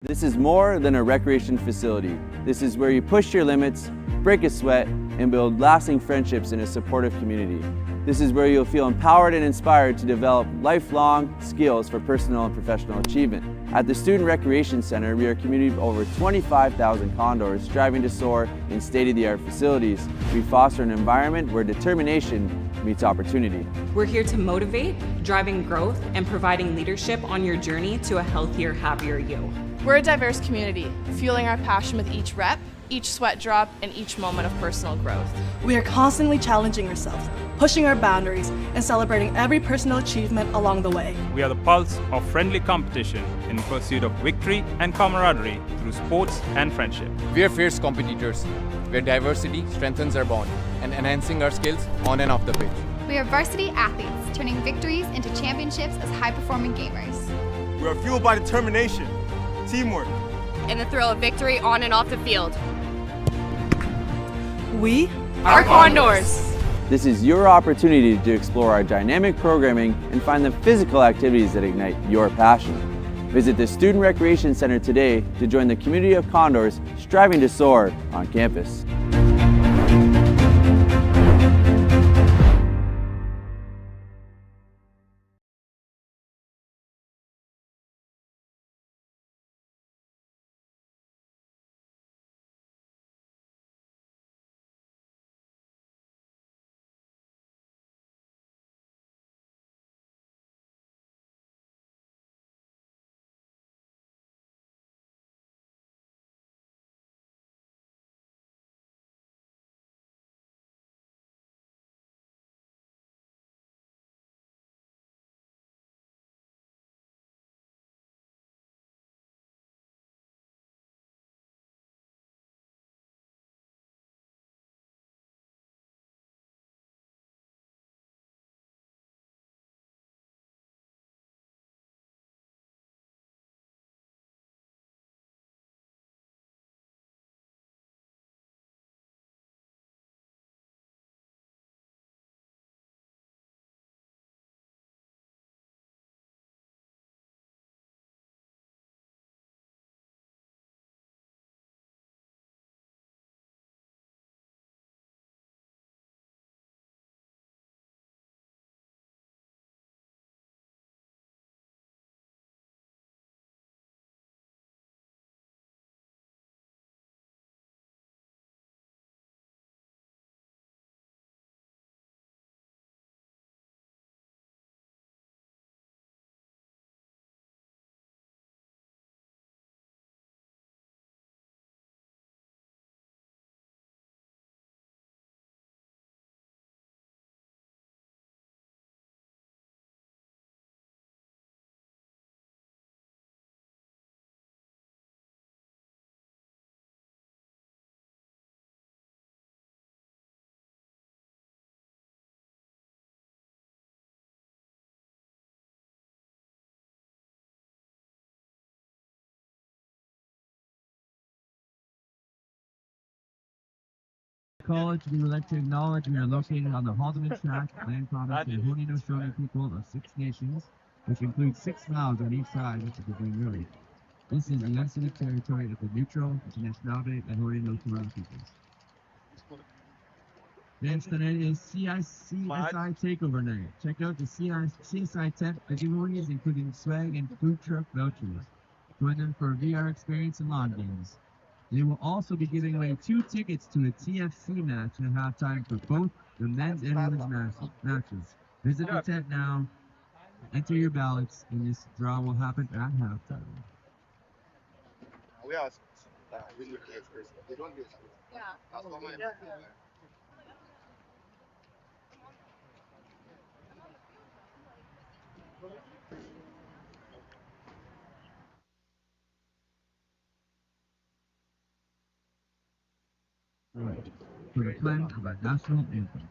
This is more than a recreation facility. This is where you push your limits, break a sweat, and build lasting friendships in a supportive community. This is where you'll feel empowered and inspired to develop lifelong skills for personal and professional achievement. At the Student Recreation Center, we are a community of over 25,000 Condors striving to soar in state-of-the-art facilities. We foster an environment where determination meets opportunity. We're here to motivate, driving growth, and providing leadership on your journey to a healthier, happier you. We're a diverse community, fueling our passion with each rep, each sweat drop, and each moment of personal growth. We are constantly challenging ourselves, pushing our boundaries, and celebrating every personal achievement along the way. We are the pulse of friendly competition in pursuit of victory and camaraderie through sports and friendship. We are fierce competitors, where diversity strengthens our bond and enhancing our skills on and off the pitch. We are varsity athletes, turning victories into championships as high-performing gamers. We are fueled by determination, teamwork, and the thrill of victory on and off the field. We are Condors. This is your opportunity to explore our dynamic programming and find the physical activities that ignite your passion. Visit the Student Recreation Center today to join the community of Condors striving to soar on campus. College, we would like to acknowledge we are located on the Haldeman Tract, land province of the Haudenosaunee people of 6 nations, which includes 6 miles on each side of the Green River. This is the unceded territory of the neutral, nationality, and Haudenosaunee peoples. Next tonight is CSI Takeover Night. Check out the CSI tent for giveaways, including swag and food truck vouchers. Join them for VR experience and lawn games. They will also be giving away 2 tickets to a TFC match at halftime for both the men's and women's matches. Visit the tent now, enter your ballots, and this draw will happen at halftime. Right. For the pledge of our national anthem.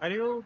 Adios.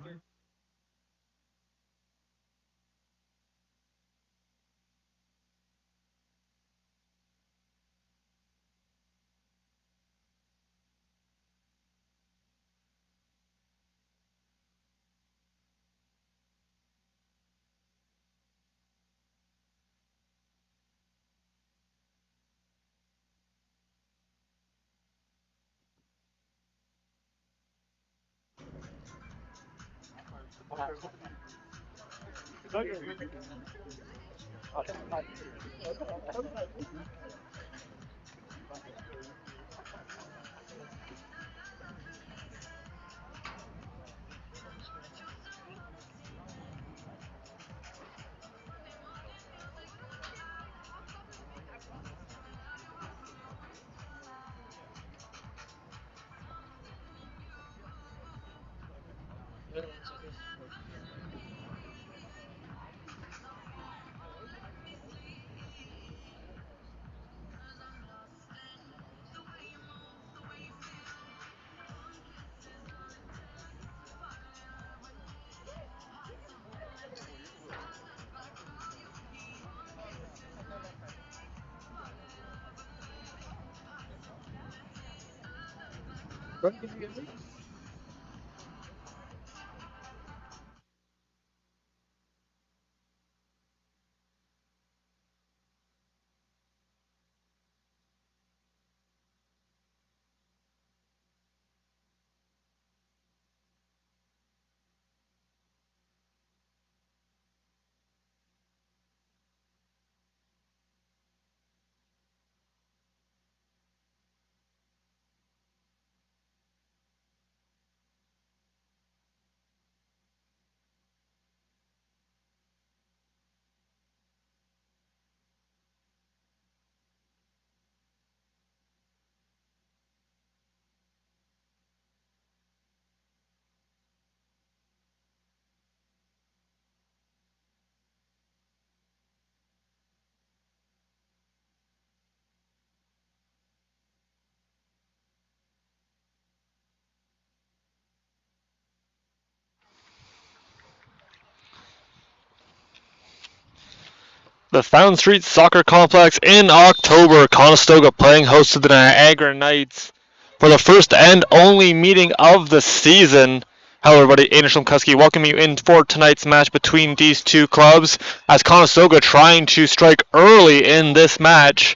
The Fountain Street Soccer Complex in October. Conestoga playing host to the Niagara Knights for the first and only meeting of the season. Hello everybody, Aiden Shlomkuski welcoming you in for tonight's match between these two clubs as Conestoga trying to strike early in this match.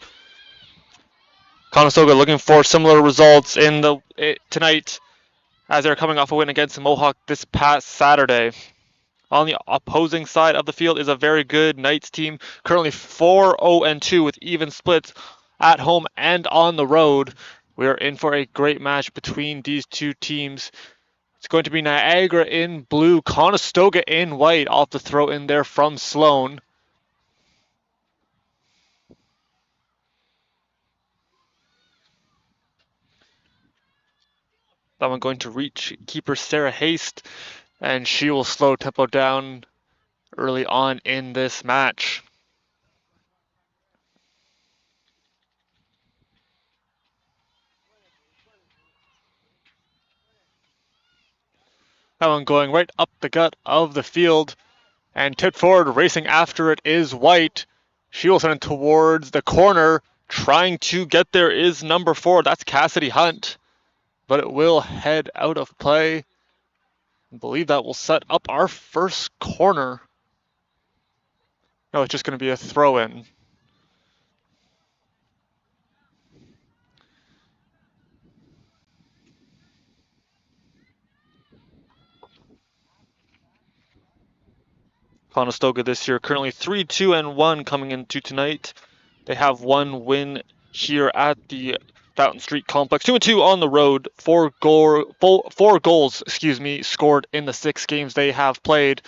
Conestoga looking for similar results in tonight as they're coming off a win against Mohawk this past Saturday. On the opposing side of the field is a very good Knights team, currently 4-0-2 with even splits at home and on the road. We are in for a great match between these two teams. It's going to be Niagara in blue, Conestoga in white. I'll have to throw in there from Sloan. That one going to reach keeper Sarah Haste, and she will slow tempo down early on in this match. That one going right up the gut of the field. And tipped forward, racing after it is White. She will send it towards the corner. Trying to get there is number 4. That's Cassidy Hunt. But it will head out of play. I believe that will set up our first corner. No, it's just going to be a throw-in. Conestoga this year currently 3-2-1 coming into tonight. They have one win here at the Fountain Street Complex. 2-2 on the road. Four goals, scored in the 6 games they have played.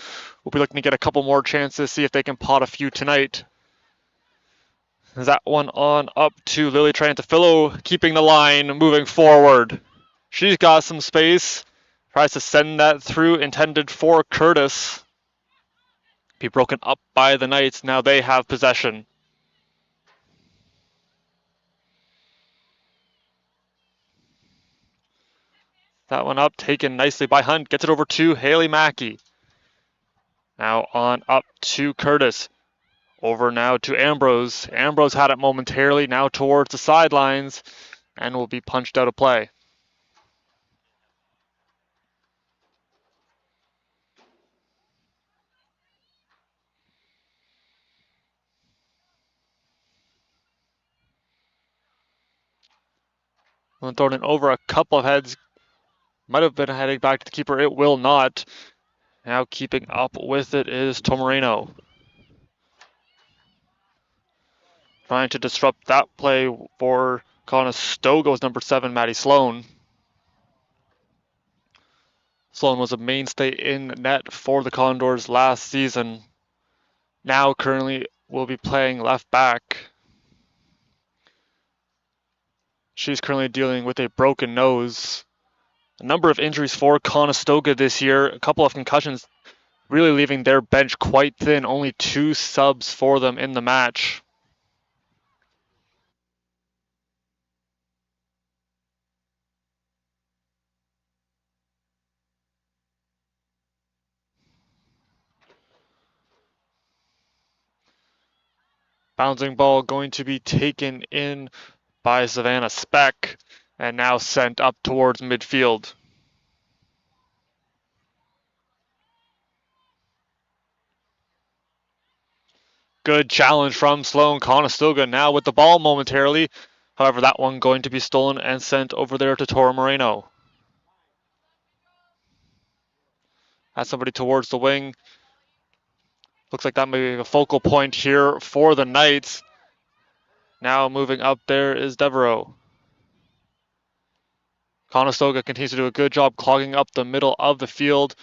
We'll be looking to get a couple more chances, see if they can pot a few tonight. That one on up to Lily Trantafillo, keeping the line, moving forward. She's got some space. Tries to send that through, intended for Curtis. Be broken up by the Knights. Now they have possession. That one up, taken nicely by Hunt. Gets it over to Haley Mackey. Now on up to Curtis. Over now to Ambrose. Ambrose had it momentarily, now towards the sidelines, and will be punched out of play. Well, thrown it over a couple of heads. Might have been heading back to the keeper. It will not. Now keeping up with it is Tomarino. Trying to disrupt that play for Conestoga's number 7, Maddie Sloan. Sloan was a mainstay in net for the Condors last season. Now currently will be playing left back. She's currently dealing with a broken nose. A number of injuries for Conestoga this year. A couple of concussions really leaving their bench quite thin. Only 2 subs for them in the match. Bouncing ball going to be taken in by Savannah Speck and now sent up towards midfield. Good challenge from Sloan. Conestoga now with the ball momentarily. However, that one going to be stolen and sent over there to Toro Moreno. That's somebody towards the wing. Looks like that may be a focal point here for the Knights. Now moving up there is Devereaux. Conestoga continues to do a good job clogging up the middle of the field.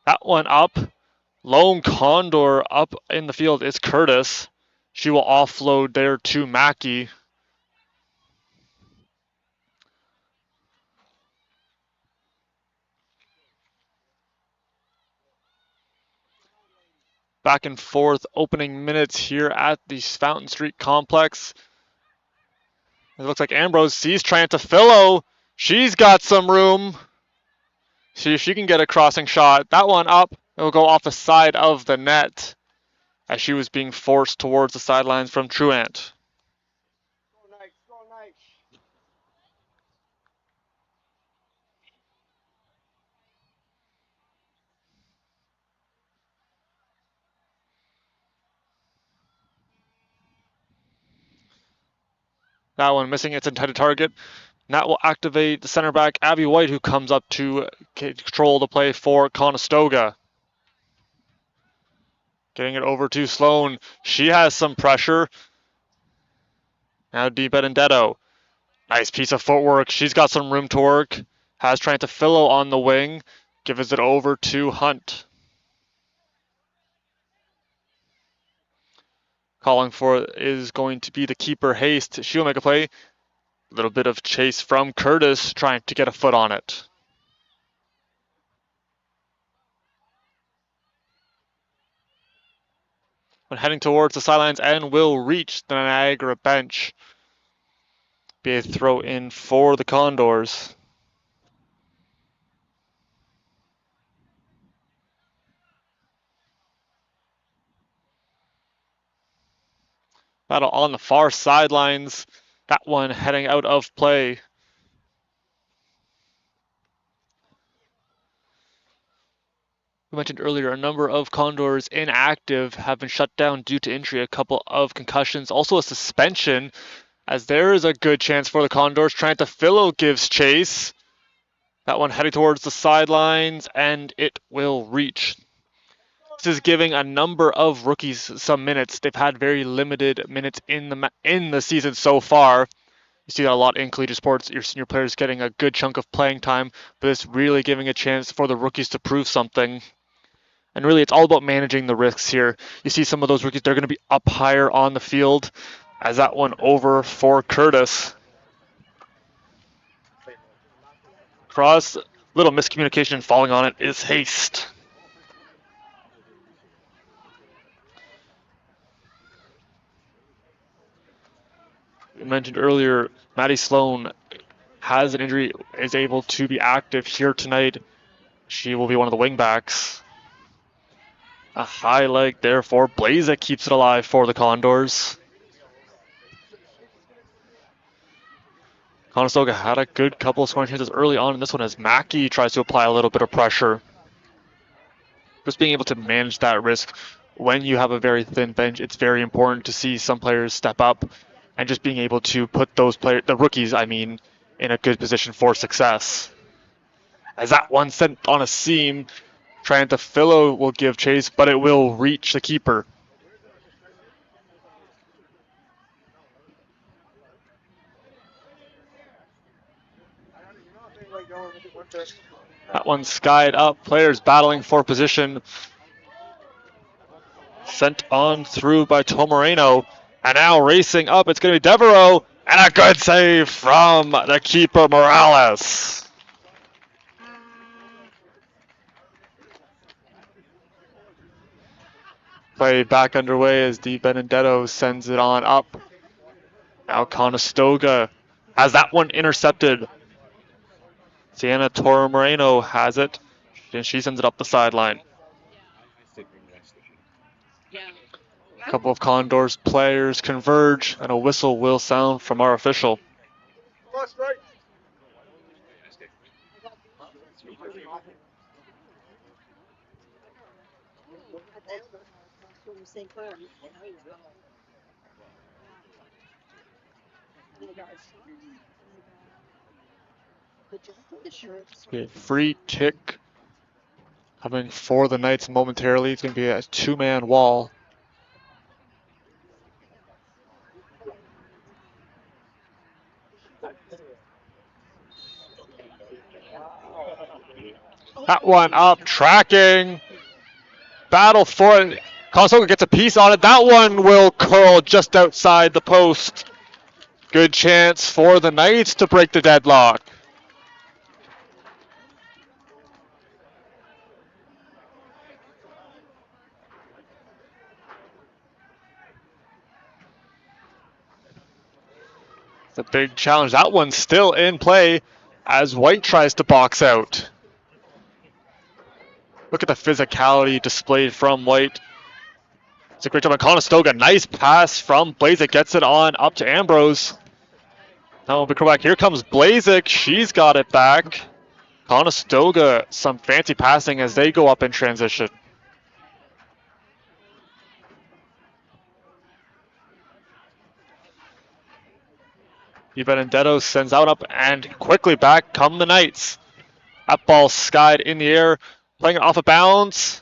That one up. Lone Condor up in the field is Curtis. She will offload there to Mackey. Back and forth opening minutes here at the Fountain Street Complex. It looks like Ambrose sees Trantafillo. She's got some room. See if she can get a crossing shot. That one up. It'll go off the side of the net as she was being forced towards the sidelines from Truant. That one missing its intended target. And that will activate the center back, Abby White, who comes up to control the play for Conestoga. Getting it over to Sloan. She has some pressure. Now Di Benedetto. Nice piece of footwork. She's got some room to work. Has Trantafillo on the wing. Gives it over to Hunt. Calling for it is going to be the keeper, Haste. She'll make a play. A little bit of chase from Curtis, trying to get a foot on it. When heading towards the sidelines and will reach the Niagara bench. Be a throw in for the Condors. Battle on the far sidelines. That one heading out of play. We mentioned earlier a number of Condors inactive have been shut down due to injury, a couple of concussions, also a suspension, as there is a good chance for the Condors. Trantafillo gives chase. That one heading towards the sidelines, and it will reach. This is giving a number of rookies some minutes. They've had very limited minutes in the season so far. You see that a lot in collegiate sports. Your senior players getting a good chunk of playing time, but it's really giving a chance for the rookies to prove something. And really, it's all about managing the risks here. You see some of those rookies, they're going to be up higher on the field as that one over for Curtis. Cross, little miscommunication, falling on it is Haste. We mentioned earlier, Maddie Sloan has an injury, is able to be active here tonight. She will be one of the wingbacks. A high leg there for Blazek keeps it alive for the Condors. Conestoga had a good couple of scoring chances early on in this one as Mackey tries to apply a little bit of pressure. Just being able to manage that risk when you have a very thin bench, it's very important to see some players step up and just being able to put those players, the rookies, I mean, in a good position for success. As that one sent on a seam, Trantafillo will give chase, but it will reach the keeper. That one skied up, players battling for position. Sent on through by Tomarino, and now racing up, it's going to be Devereaux, and a good save from the keeper, Morales. Play back underway as Di Benedetto sends it on up. Now Conestoga has that one intercepted. Sienna Tomarino has it, and she sends it up the sideline. A couple of Condors players converge, and a whistle will sound from our official. A free kick coming for the Knights momentarily. It's going to be a two-man wall. That one up, tracking. Battle for it. Conestoga gets a piece on it. That one will curl just outside the post. Good chance for the Knights to break the deadlock. It's a big challenge. That one's still in play as White tries to box out. Look at the physicality displayed from White. It's a great job on Conestoga. Nice pass from Blazek. Gets it on up to Ambrose. Now we'll back. Here comes Blazek. She's got it back. Conestoga, some fancy passing as they go up in transition. Di Benedetto sends out up and quickly back come the Knights. That ball skied in the air. Playing it off of bounds.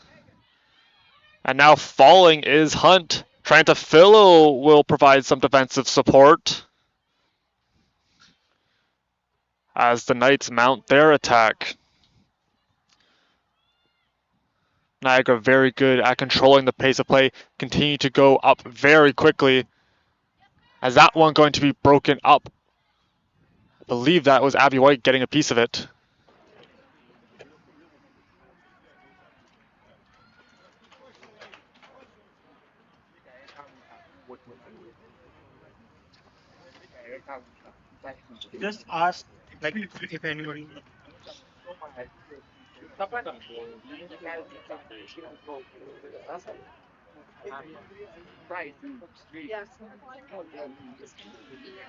And now falling is Hunt. Trantafillo will provide some defensive support as the Knights mount their attack. Niagara very good at controlling the pace of play. Continue to go up very quickly. As that one going to be broken up. I believe that was Abby White getting a piece of it. Just ask, like, if anybody.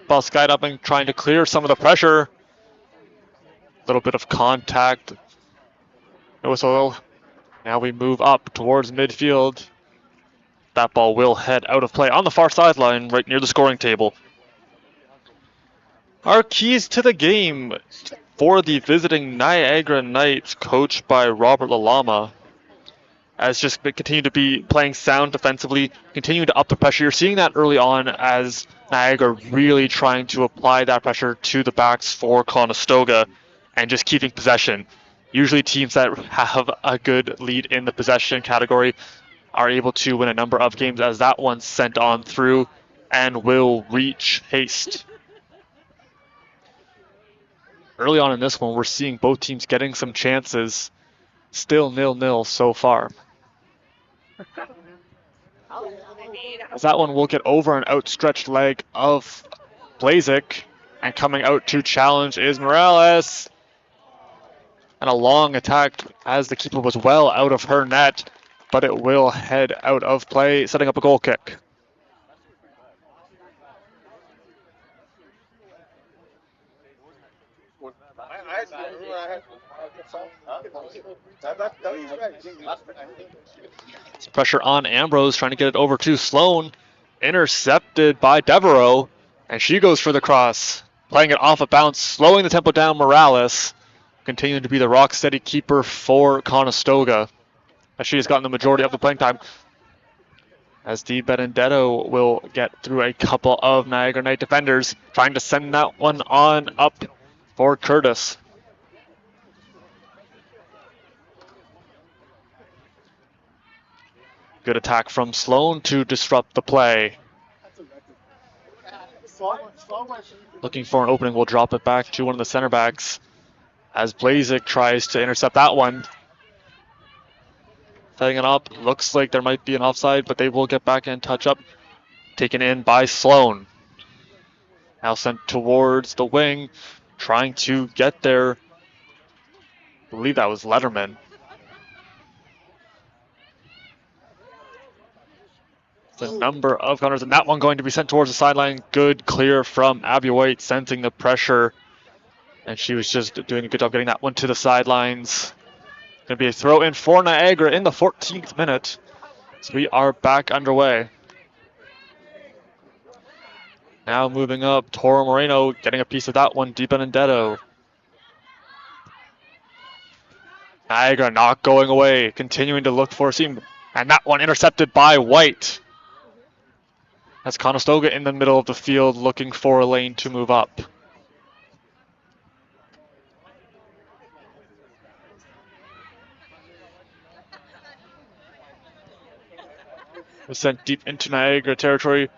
Ball skied up and trying to clear some of the pressure. A little bit of contact. No whistle. Now we move up towards midfield. That ball will head out of play on the far sideline, right near the scoring table. Our keys to the game for the visiting Niagara Knights, coached by Robert Lalama. as just continue to be playing sound defensively, continuing to up the pressure. You're seeing that early on as Niagara really trying to apply that pressure to the backs for Conestoga and just keeping possession. Usually teams that have a good lead in the possession category are able to win a number of games, as that one's sent on through and will reach Haste. Early on in this one, we're seeing both teams getting some chances. Still 0-0 so far. As that one will get over an outstretched leg of Blazik, and coming out to challenge is Morales. And a long attack as the keeper was well out of her net, but it will head out of play, setting up a goal kick. It's pressure on Ambrose, trying to get it over to Sloan. Intercepted by Devereaux, and she goes for the cross. Playing it off a bounce, slowing the tempo down. Morales continuing to be the rock-steady keeper for Conestoga, as she has gotten the majority of the playing time. As Di Benedetto will get through a couple of Niagara Knight defenders, trying to send that one on up for Curtis. Good attack from Sloan to disrupt the play. Looking for an opening, we'll drop it back to one of the center backs as Blazik tries to intercept that one. Setting it up, looks like there might be an offside, but they will get back and touch up. Taken in by Sloan. Now sent towards the wing, trying to get there. I believe that was Letterman. The number of counters, and that one going to be sent towards the sideline. Good clear from Abby White, sensing the pressure, and she was just doing a good job getting that one to the sidelines. Going to be a throw in for Niagara in the 14th minute. So we are back underway. Now moving up, Toro Moreno getting a piece of that one. Di Benedetto. Niagara not going away, continuing to look for a seam, and that one intercepted by White. That's Conestoga in the middle of the field looking for a lane to move up. Was sent deep into Niagara territory.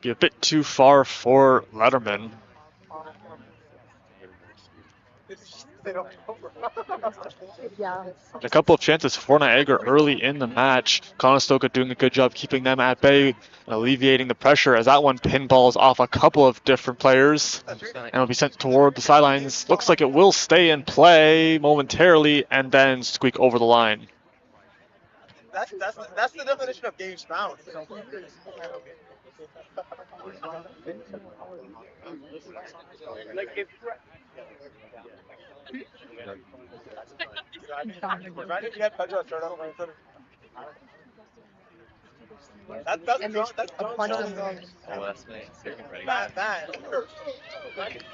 Be a bit too far for Letterman. A couple of chances for Niagara early in the match. Conestoga doing a good job keeping them at bay and alleviating the pressure, as that one pinballs off a couple of different players and will be sent toward the sidelines. Looks like it will stay in play momentarily and then squeak over the line. That's the definition of games found.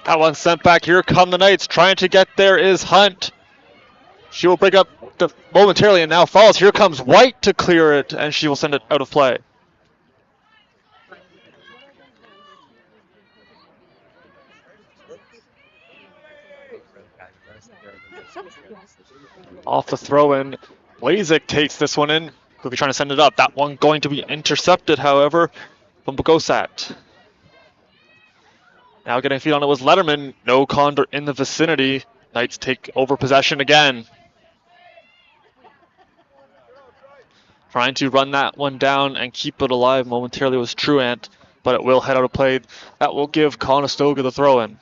That one sent back. Here come the Knights. Trying to get there is Hunt. She will break up momentarily and now falls. Here comes White to clear it, and she will send it out of play. Off the throw-in, Blazik takes this one in. Quickly trying to send it up. That one going to be intercepted, however, from Bogosat. Now getting a feed on it was Letterman. No Condor in the vicinity. Knights take over possession again. Trying to run that one down and keep it alive momentarily was Truant, but it will head out of play. That will give Conestoga the throw-in.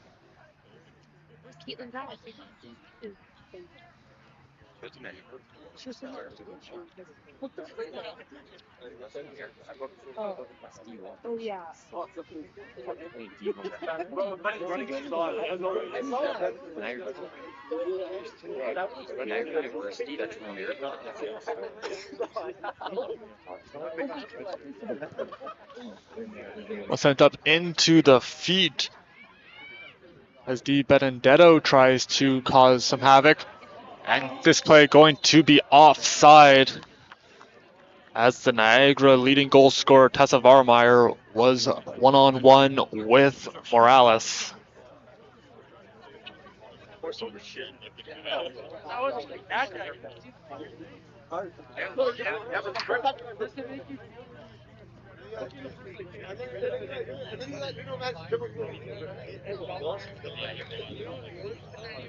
Was sent up into the feet as Di Benedetto tries to cause some havoc. And this play going to be offside. as the Niagara leading goal scorer Tessa Varmeyer was one-on-one with Morales.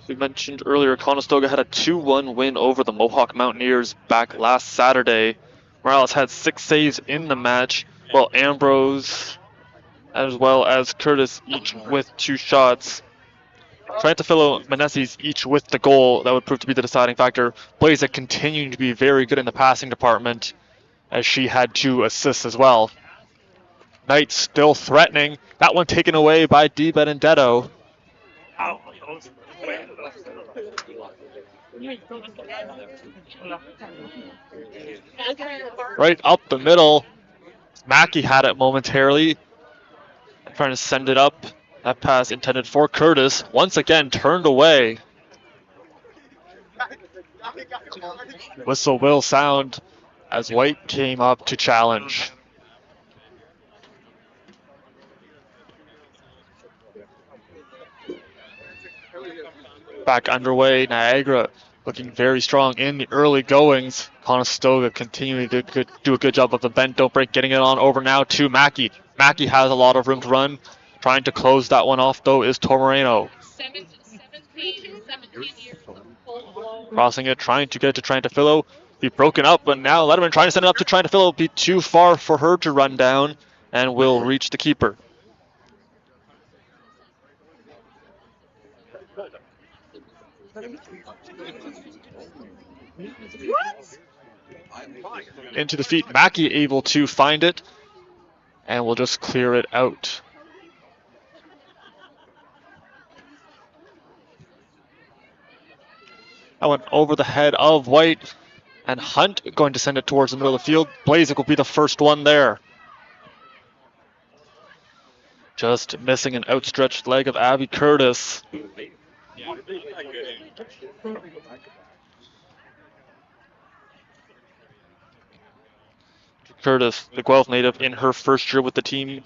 We mentioned earlier, Conestoga had a 2-1 win over the Mohawk Mountaineers back last Saturday. Morales had 6 saves in the match, while Ambrose as well as Curtis each with 2 shots. Trantafillo, Meneses each with the goal that would prove to be the deciding factor. Blaze continuing to be very good in the passing department, as she had 2 assists as well. Knights still threatening. That one taken away by Di Benedetto. Right up the middle. Mackey had it momentarily. Trying to send it up. That pass intended for Curtis. Once again turned away. Whistle will sound as White came up to challenge. Back underway, Niagara looking very strong in the early goings. Conestoga continuing to do a good job of the bend don't break, getting it on over now to Mackey. Mackey has a lot of room to run. Trying to close that one off though is Tormoreno. Crossing it, trying to get to Trantafillo. Be broken up, but now Letterman trying to send it up to Trantafillo. Be too far for her to run down and will reach the keeper. Into the feet, Mackey able to find it, and we'll just clear it out. That went over the head of White, and Hunt going to send it towards the middle of the field. Blazik will be the first one there. Just missing an outstretched leg of Abby Curtis. Curtis, the Guelph native, in her first year with the team,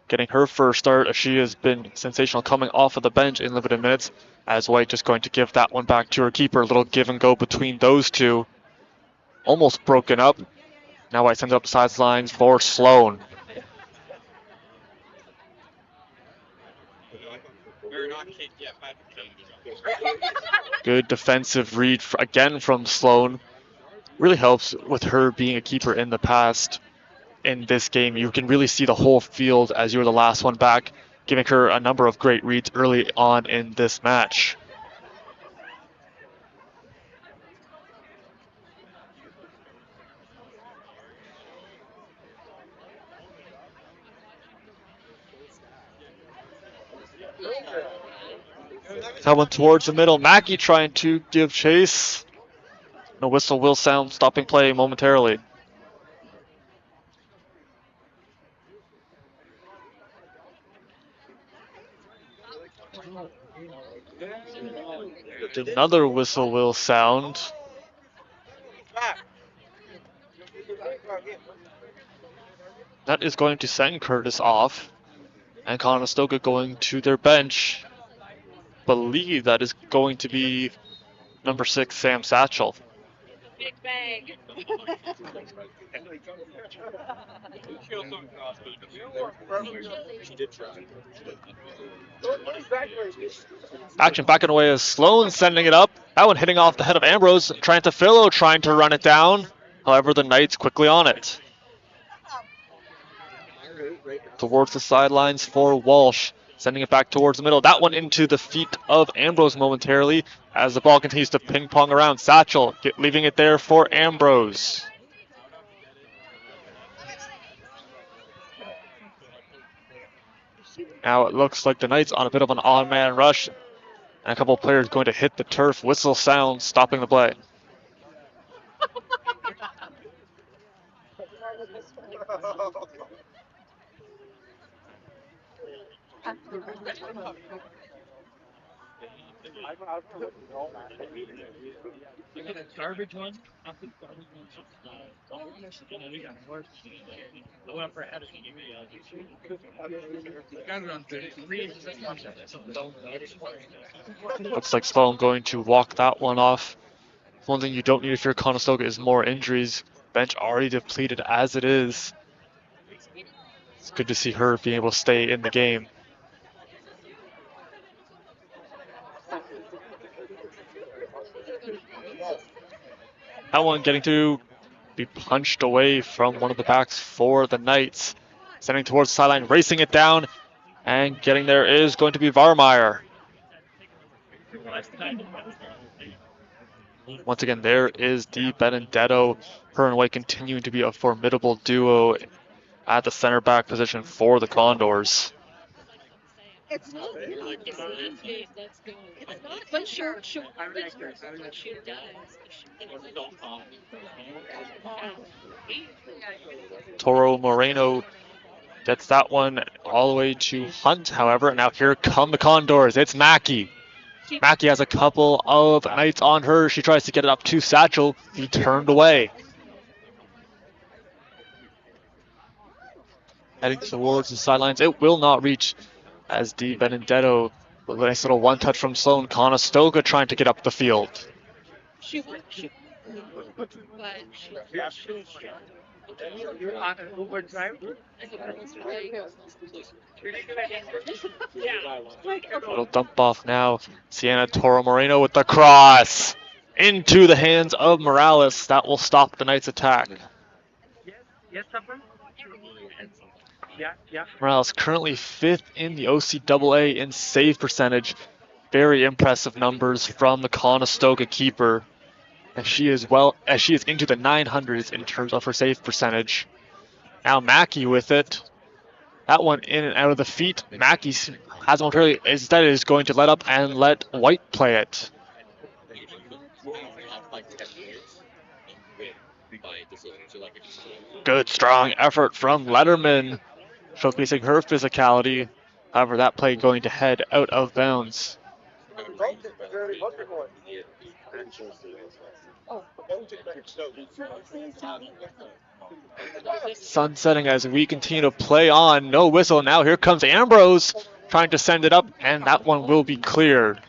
getting her first start as she has been sensational coming off of the bench in limited minutes. As White just going to give that one back to her keeper. A little give and go between those two. Almost broken up. Now White sends it up the sidelines for Sloan. Good defensive read again from Sloan. Really helps with her being a keeper in the past. In this game, you can really see the whole field as you were the last one back, giving her a number of great reads early on in this match. Coming towards the middle, Mackey trying to give chase. No whistle will sound, stopping play momentarily. Another whistle will sound. That is going to send Curtis off. And Conestoga going to their bench. Believe that is going to be number 6, Sam Satchel. Big bag. Action backing away as Sloan sending it up. That one hitting off the head of Ambrose. Trantafillo trying to run it down. However, the Knights quickly on it. Towards the sidelines for Walsh. Sending it back towards the middle. That one into the feet of Ambrose momentarily as the ball continues to ping pong around. Satchel leaving it there for Ambrose. Now it looks like the Knights on a bit of an odd man rush. And a couple of players going to hit the turf. Whistle sounds, stopping the play. Looks like Sloan going to walk that one off. One thing you don't need if you're Conestoga is more injuries. Bench already depleted as it is. It's good to see her being able to stay in the game. That one getting to be punched away from one of the backs for the Knights. Sending towards the sideline, racing it down, and getting there is going to be Varmeyer. Once again, there is Di Benedetto. Her and White continuing to be a formidable duo at the center back position for the Condors. Toro Moreno gets that one all the way to Hunt, however. Now here come the Condors. It's Mackey. Mackey has a couple of Knights on her. She tries to get it up to Satchel. He turned away. Heading towards the sidelines. It will not reach as Di Benedetto, a nice little one touch from Sloan. Conestoga trying to get up the field. Little dump off now. Sienna Toro Moreno with the cross into the hands of Morales. That will stop the Knights' attack. Morales currently 5th in the OCAA in save percentage. Very impressive numbers from the Conestoga keeper. And she is into the 900s in terms of her save percentage. Now Mackey with it. That one in and out of the feet. Mackey has one really. Instead is going to let up and let White play it. Good strong effort from Letterman, showcasing her physicality. However, that play going to head out of bounds. Sun setting as we continue to play on. No whistle. Now here comes Ambrose trying to send it up, and that one will be cleared.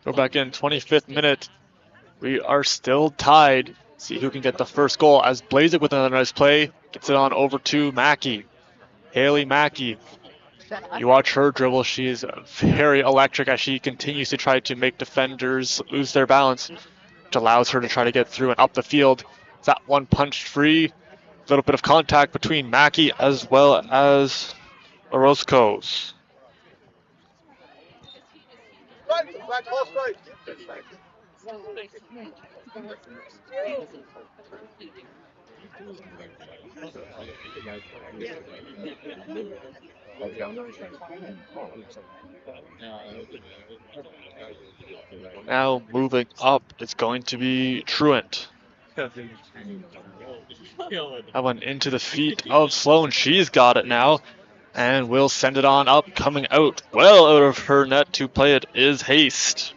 Go back in, 25th minute. We are still tied. See who can get the first goal as Blazik with another nice play gets it on over to Mackey. Haley Mackey. You watch her dribble. She is very electric as she continues to try to make defenders lose their balance, which allows her to try to get through and up the field. That one punched free. A little bit of contact between Mackey as well as Orozco's. Now moving up, it's going to be Truant. That one into the feet of Sloan. She's got it now and will send it on up. Coming out well out of her net to play it is Haste.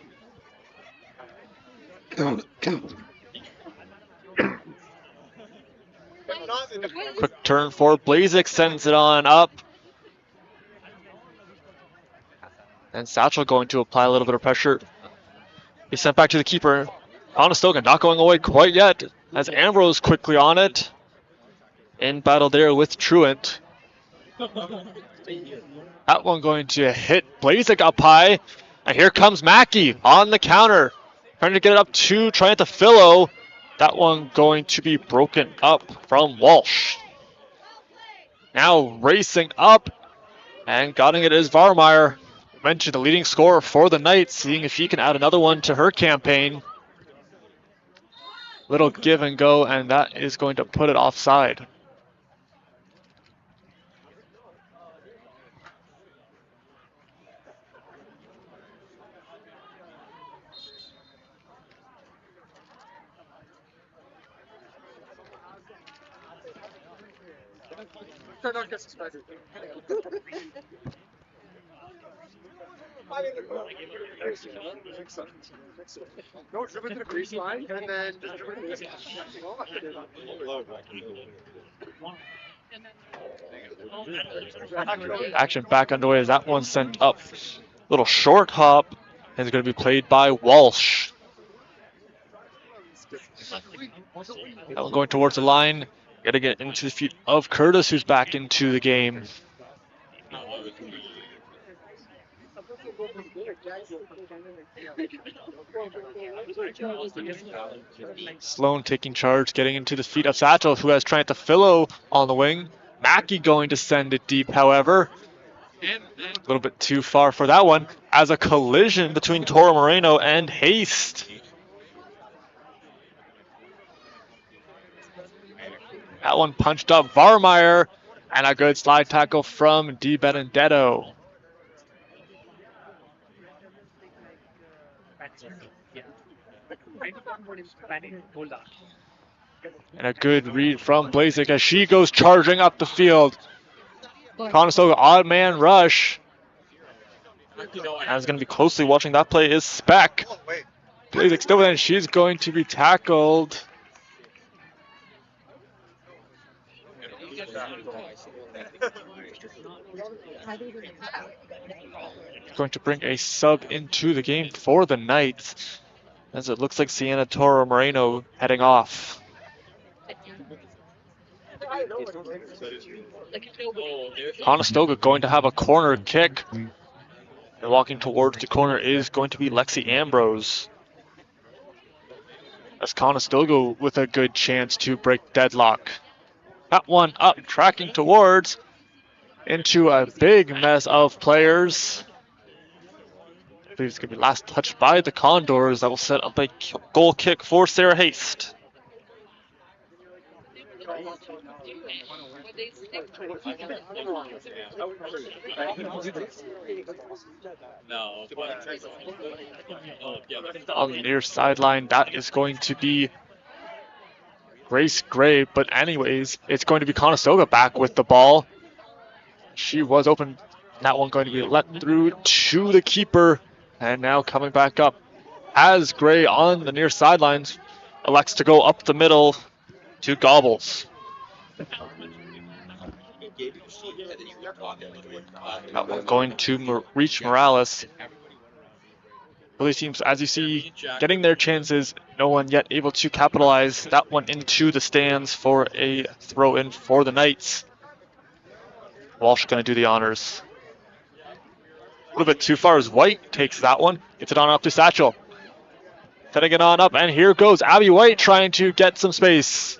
Quick turn for Blazik, sends it on up. And Satchel going to apply a little bit of pressure. He's sent back to the keeper. Conestoga not going away quite yet, as Ambrose quickly on it. In battle there with Truant. That one going to hit Blazik up high. And here comes Mackey on the counter. Trying to get it up to Triantafilo. That one going to be broken up from Walsh. Now racing up. And getting it is Varmeyer. Mentioned the leading scorer for the Knights, seeing if she can add another one to her campaign. Little give and go, and that is going to put it offside. No, dribbling to the crease line and then just dribbling. Action back underway as that one sent up. Little short hop is going to be played by Walsh. That one going towards the line. Got to get into the feet of Curtis, who's back into the game. Sloan taking charge, getting into the feet of Satchel, who has Trent Philo on the wing. Mackey going to send it deep, however. A little bit too far for that one, as a collision between Toro Moreno and Haste. That one punched up Varmeyer, and a good slide tackle from Di Benedetto. And a good read from Blazek as she goes charging up the field. Conestoga odd man rush. As going to be closely watching that play is Speck. Blazek still in, she's going to be tackled. Going to bring a sub into the game for the Knights, as it looks like Sienna Toro Moreno heading off. Conestoga going to have a corner kick. And walking towards the corner is going to be Lexi Ambrose. As Conestoga with a good chance to break deadlock. That one up, tracking towards, into a big mess of players. I believe it's going to be last touched by the Condors. That will set up a goal kick for Sarah Haste. On the near sideline, that is going to be Grace Gray, but anyways, it's going to be Conestoga back with the ball. She was open. That one going to be let through to the keeper, and now coming back up as Gray on the near sidelines elects to go up the middle to Gobbles. That one going to reach Morales. Really seems, as you see, getting their chances. No one yet able to capitalize. That one into the stands for a throw in for the Knights. Walsh going to do the honors. A little bit too far as White takes that one. Gets it on up to Satchel. Setting it on up, and here goes Abby White trying to get some space.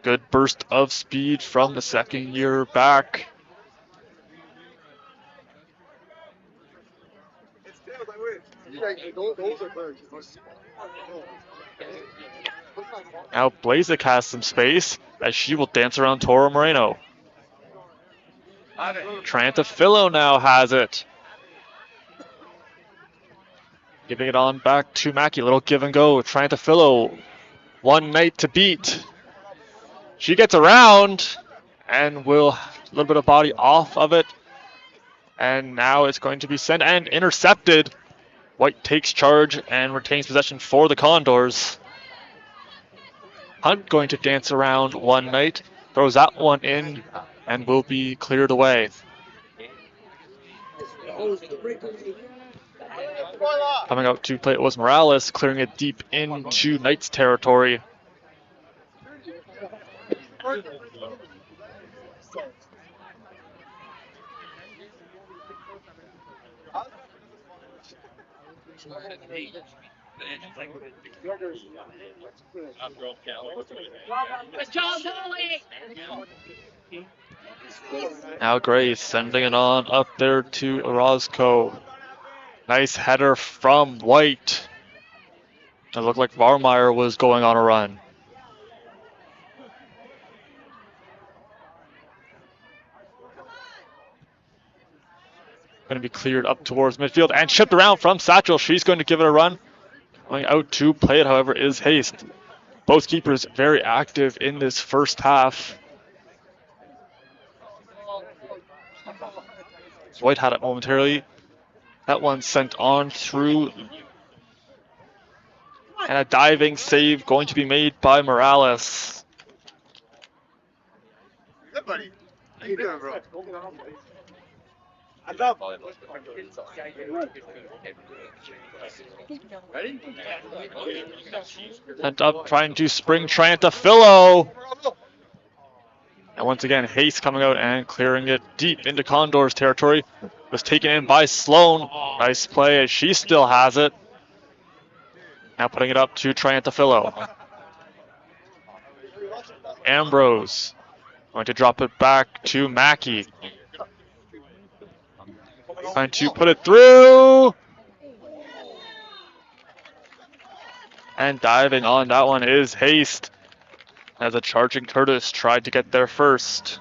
Good burst of speed from the second year back. Now Blazek has some space as she will dance around Toro Moreno. Trantafillo now has it. Giving it on back to Mackey. Little give and go. Trantafillo, one Knight to beat. She gets around and will a little bit of body off of it. And now it's going to be sent and intercepted. White takes charge and retains possession for the Condors. Hunt going to dance around one Knight. Throws that one in and will be cleared away. Coming out to play it was Morales, clearing it deep into Knights territory. Now Grace sending it on up there to Orozco. Nice header from White. It looked like Varmeyer was going on a run. Going to be cleared up towards midfield and chipped around from Satchel. She's going to give it a run. Going out to play it, however, is Haste. Both keepers very active in this first half. White had it momentarily. That one sent on through. And a diving save going to be made by Morales. Good buddy. How you doing, bro? I love volleyball. Ready? Sent up trying to spring Trantafillo. And once again, Hayes coming out and clearing it deep into Condors territory. Was taken in by Sloan. Nice play as she still has it. Now putting it up to Trantafillo. Ambrose going to drop it back to Mackey. Trying to put it through. And diving on that one is Haste. As a charging Curtis tried to get there first.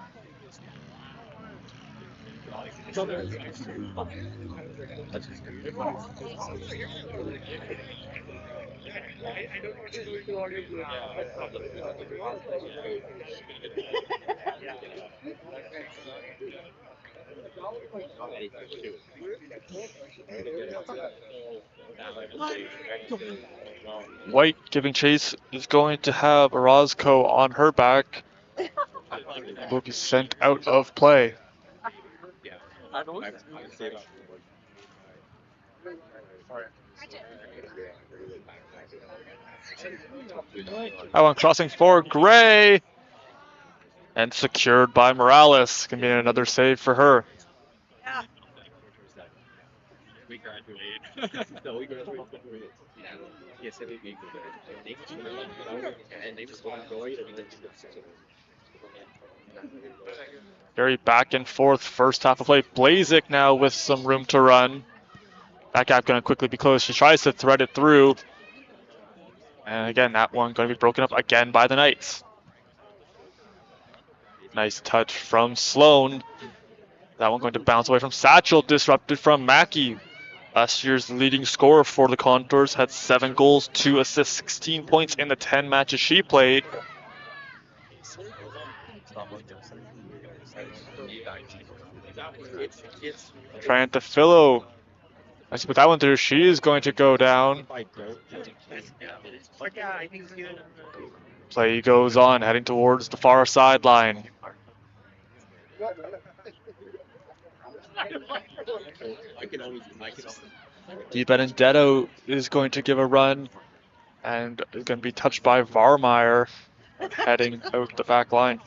White giving chase is going to have Orozco on her back. Will be sent out of play. That one crossing for Gray. And secured by Morales. Can be another save for her. We graduated. No, we graduated. Yes, very back and forth first half of play. Blazik now with some room to run. That gap going to quickly be closed. She tries to thread it through. And again, that one going to be broken up again by the Knights. Nice touch from Sloan. That one going to bounce away from Satchel. Disrupted from Mackey. Last year's leading scorer for the Condors had 7 goals, 2 assists, 16 points in the 10 matches she played. Trantafillo. I see, put that one through. She is going to go down. Play goes on, heading towards the far sideline. Di Benedetto is going to give a run and is going to be touched by Varmeyer heading out the back line.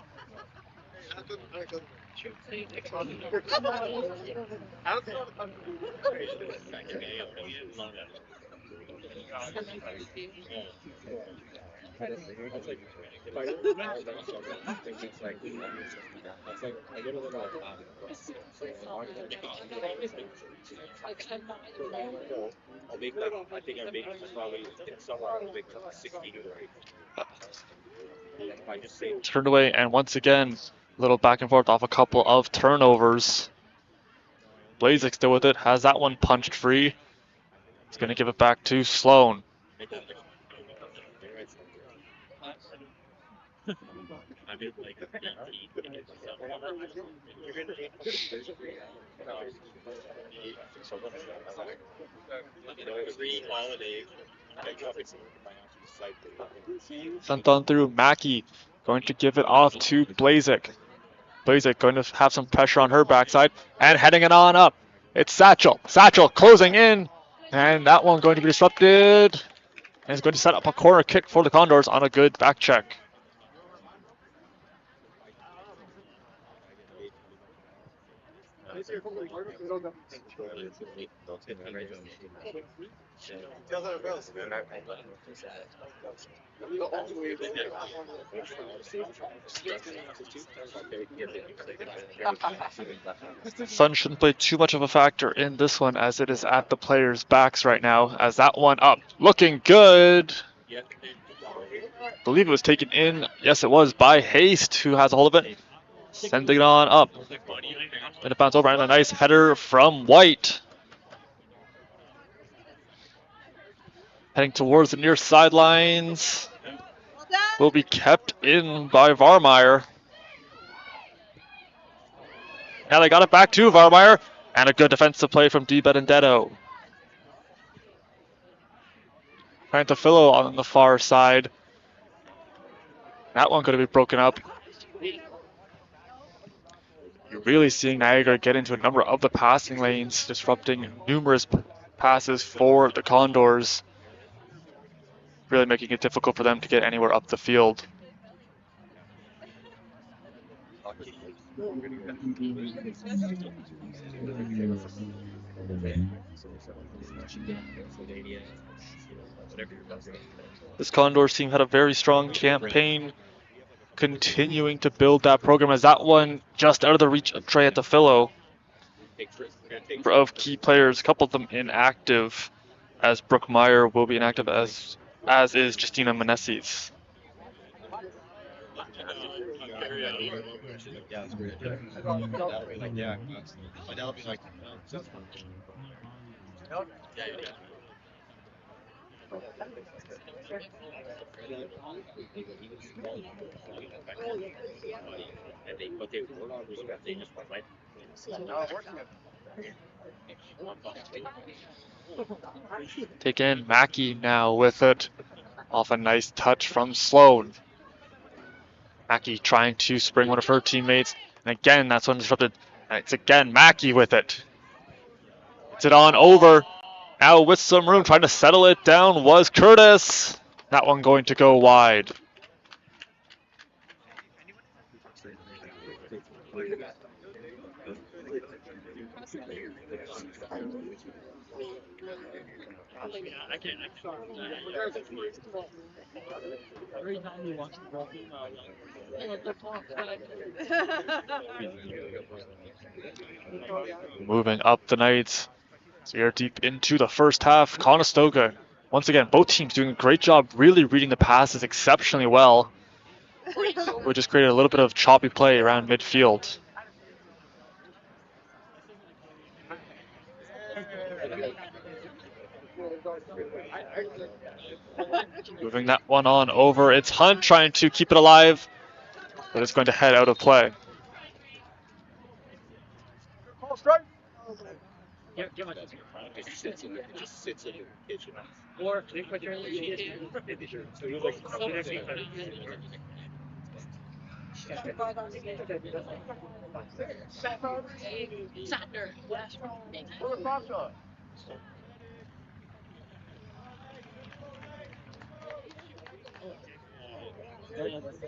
Turned away, and once again, a little back and forth off a couple of turnovers. Blazik still with it, has that one punched free. He's going to give it back to Sloan. Sent on through Mackey, going to give it off to Blazik. Blazik going to have some pressure on her backside and heading it on up. It's Satchel. Satchel closing in, and that one going to be disrupted. And is going to set up a corner kick for the Condors on a good back check. Sun shouldn't play too much of a factor in this one as it is at the players' backs right now. As that one up, looking good. I believe it was taken in. Yes, it was by Haste, who has a hold of it. Sending it on up. And it bounced over, and a nice header from White. Heading towards the near sidelines. will be kept in by Varmeyer. Now they got it back to Varmeyer, and a good defensive play from Di Benedetto. Pantafillo on the far side. That one could have been broken up. You're really seeing Niagara get into a number of the passing lanes, disrupting numerous passes for the Condors, really making it difficult for them to get anywhere up the field. This Condors team had a very strong campaign, continuing to build that program, as that one just out of the reach of Trey Atafillo. Of key players, a couple of them inactive, as Brooke Meyer will be inactive, as is Justina Meneses. Take in Mackey now with it, off a nice touch from Sloan. Mackey trying to spring one of her teammates, and again that's one disrupted. And it's again Mackey with it. It's it on over. Now with some room, trying to settle it down was Curtis. That one going to go wide. Moving up the Knights. So we are deep into the first half. Conestoga, once again, both teams doing a great job really reading the passes exceptionally well. We just created a little bit of choppy play around midfield. Moving that one on over. It's Hunt trying to keep it alive, but it's going to head out of play.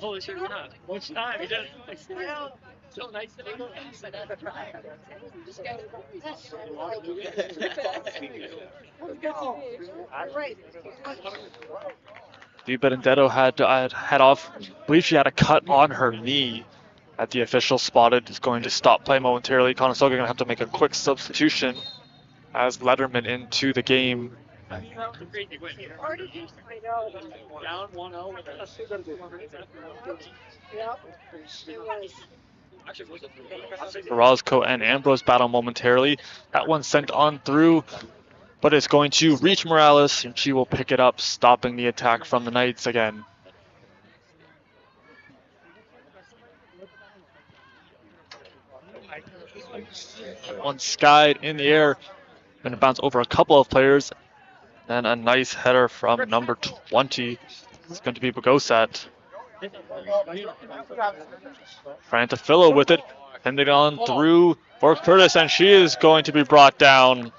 Holy shit, not. Which time? He did. So nice to meet Di Benedetto had to head off. I believe she had a cut on her knee at the official spotted. Is going to stop play momentarily. Conestoga going to have to make a quick substitution as Letterman into the game. Down 1-0. Orozco and Ambrose battle momentarily. That one sent on through, but it's going to reach Morales, and she will pick it up, stopping the attack from the Knights again. One skied in the air, going to bounce over a couple of players. Then a nice header from number 20. It's going to be Bogosat. Frantafillo with it, sending it on through for Curtis, and she is going to be brought down.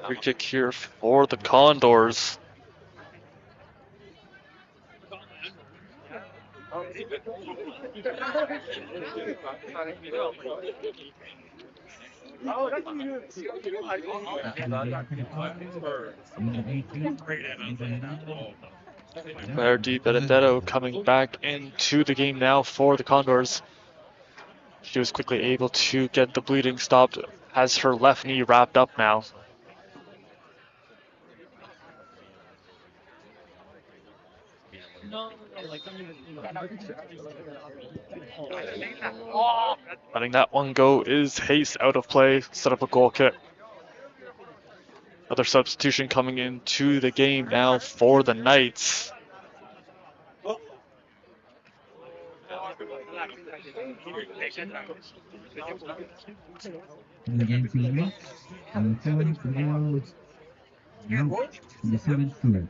Free kick here for the Condors. Player Di Benedetto coming back into the game now for the Condors. She was quickly able to get the bleeding stopped, has her left knee wrapped up now. Letting that one go is Hayes out of play, set up a goal kick. Another substitution coming into the game now for the Knights. In the game for the Knights, and forward for the Warriors, now in the 7th field.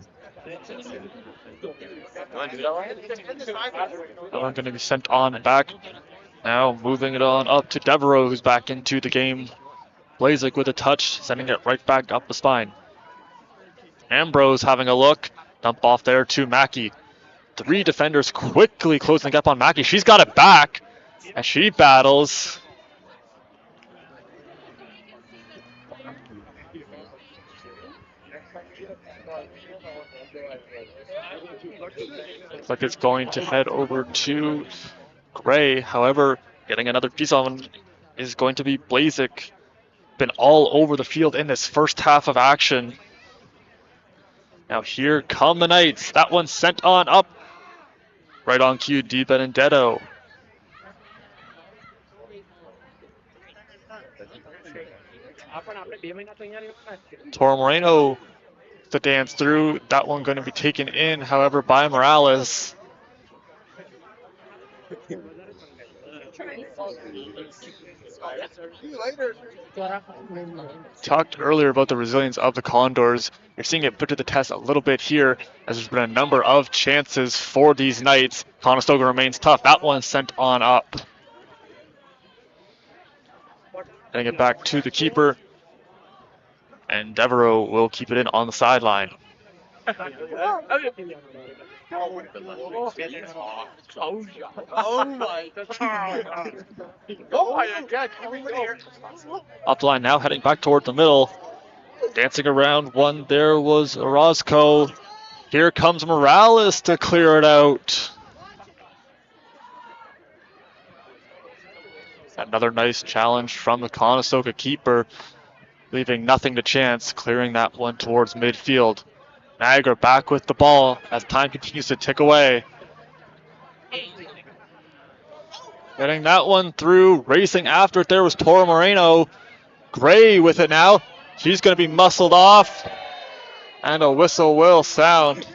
That one going to be sent on back. Now moving it on up to Devereaux, who's back into the game. Blazek with a touch, sending it right back up the spine. Ambrose having a look. Dump off there to Mackey. 3 defenders quickly closing the gap on Mackey. She's got it back, and she battles. Looks like it's going to head over to Gray. However, getting another piece on is going to be Blazek. Been all over the field in this first half of action. Now here come the Knights. That one sent on up. Right on cue, Di Benedetto. Toro Moreno to dance through. That one going to be taken in, however, by Morales. Talked earlier about the resilience of the Condors. You're seeing it put to the test a little bit here, as there's been a number of chances for these Knights. Conestoga remains tough. That one sent on up. Getting it back to the keeper. And Devereaux will keep it in on the sideline. Up the line now, heading back toward the middle. Dancing around one there was Orozco. Here comes Morales to clear it out. Another nice challenge from the Conestoga keeper, leaving nothing to chance, clearing that one towards midfield. Niagara back with the ball as time continues to tick away. Getting that one through, racing after it there was Toro Moreno. Gray with it now. She's going to be muscled off, and a whistle will sound.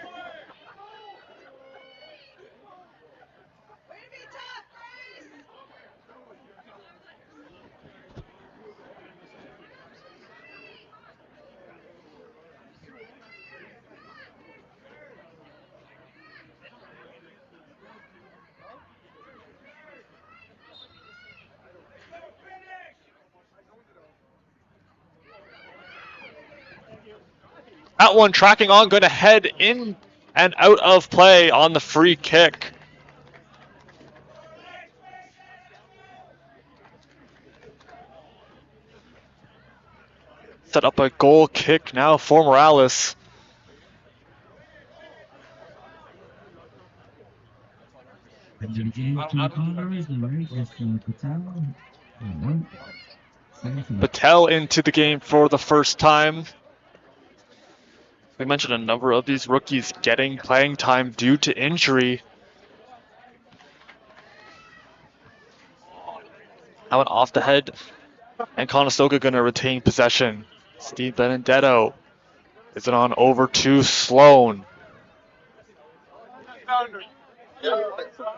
That one tracking on, going to head in and out of play on the free kick. Set up a goal kick now for Morales. Patel into the game for the first time. We mentioned a number of these rookies getting playing time due to injury. That one off the head, and Conestoga going to retain possession. Steve Benedetto is it on over to Sloan.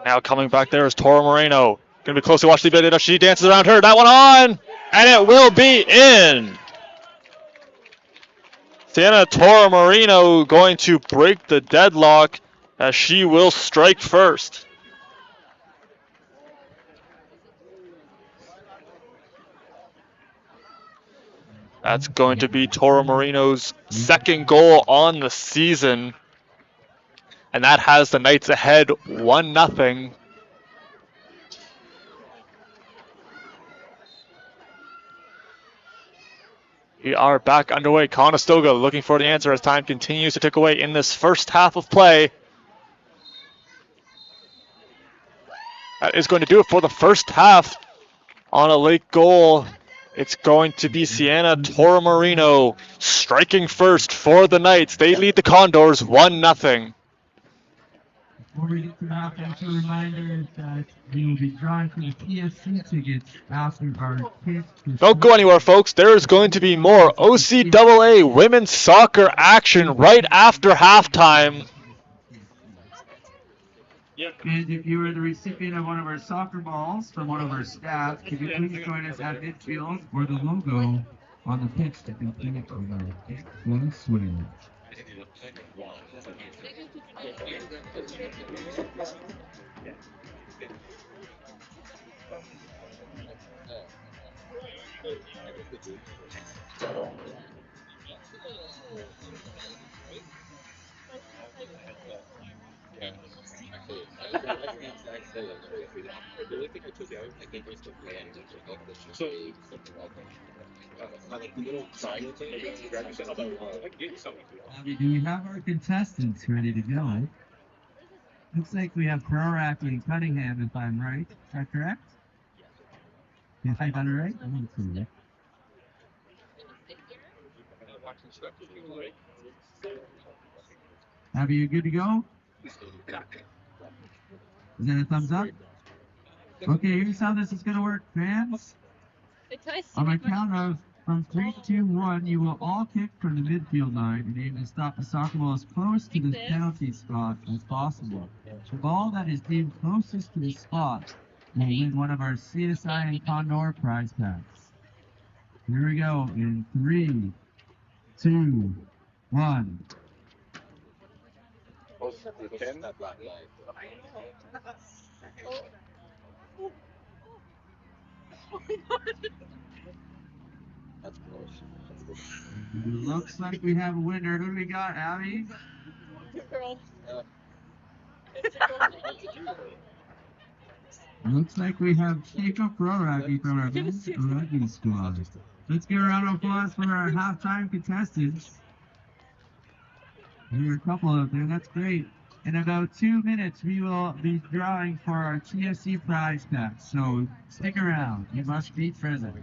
Now coming back there is Toro Moreno. Going to be close to watch Steve Benedetto. She dances around her. That one on, and it will be in. Sienna Toro Moreno going to break the deadlock as she will strike first. That's going to be Toro Moreno's second goal on the season. And that has the Knights ahead 1-0. We are back underway. Conestoga looking for the answer as time continues to tick away in this first half of play. That is going to do it for the first half. On a late goal, it's going to be Sienna Toro Moreno striking first for the Knights. They lead the Condors 1-0. Before we get to that, just a reminder that we will be drawing for the PSC tickets after our pitch. Don't go anywhere, folks. There's going to be more OCAA women's soccer action right after halftime. And if you are the recipient of one of our soccer balls from one of our staff, could you please join us at midfield or the logo on the pitch to complete one swing. Abby, do we have our contestants ready to go? Looks like we have Proraki and Cunningham, if I'm right. Is that correct? If I got it right? I think so. Abby, you good to go? Is that a thumbs up? Okay, here's how this is going to work, fans. On my count of from 3, 2, 1, you will all kick from the midfield line and aim to stop the soccer ball as close to the penalty spot as possible. The ball that is deemed closest to the spot will win one of our CSI and Condor prize packs. Here we go in 3, 2, 1. Looks like we have a winner. Who do we got, Abby? Looks like we have Jacob Proraki from our men's rugby squad. Let's give a round of applause for our halftime contestants. There are a couple of them. That's great. In about 2 minutes, we will be drawing for our TFC prize pack. So stick around. You must be present.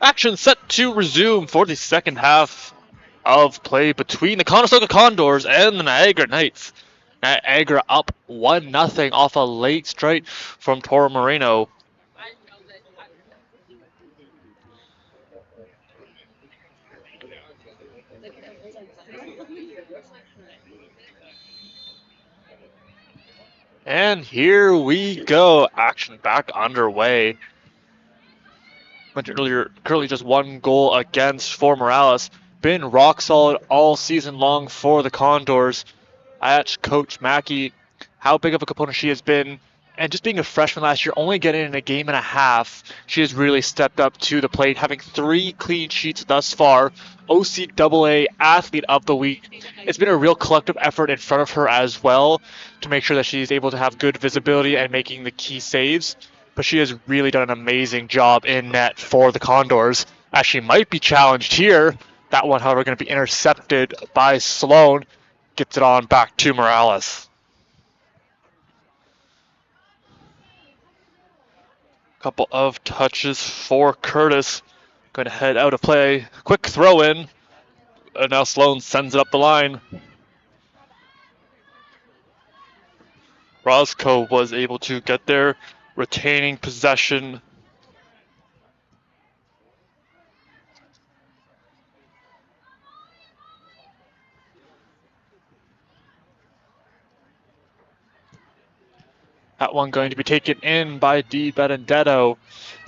Action set to resume for the second half of play between the Conestoga Condors and the Niagara Knights. Niagara up 1-0 off a late strike from Toro Moreno. And here we go. Action back underway. Mentioned earlier, currently just 1 goal against for Morales. Been rock solid all season long for the Condors. I asked Coach Mackey how big of a component she has been. And just being a freshman last year, only getting in a game and a half, she has really stepped up to the plate, having 3 clean sheets thus far. OCAA Athlete of the Week. It's been a real collective effort in front of her as well to make sure that she's able to have good visibility and making the key saves. But she has really done an amazing job in net for the Condors, as she might be challenged here. That one, however, going to be intercepted by Sloan. Gets it on back to Morales. Couple of touches for Curtis. Going to head out of play. Quick throw in. And now Sloan sends it up the line. Roscoe was able to get there, retaining possession. That one going to be taken in by Di Benedetto.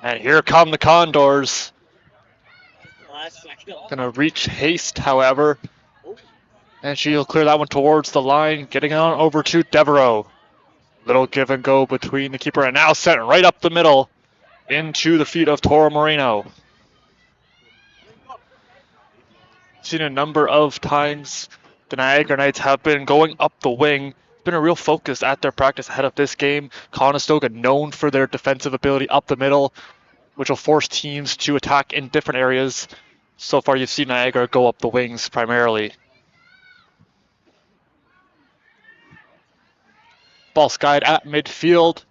And here come the Condors. Gonna reach Haste, however. And she'll clear that one towards the line, getting on over to Devereaux. Little give and go between the keeper, and now sent right up the middle into the feet of Toro Moreno. Seen a number of times the Niagara Knights have been going up the wing. It's been a real focus at their practice ahead of this game. Conestoga known for their defensive ability up the middle, which will force teams to attack in different areas. So far you've seen Niagara go up the wings primarily. Ball skied at midfield.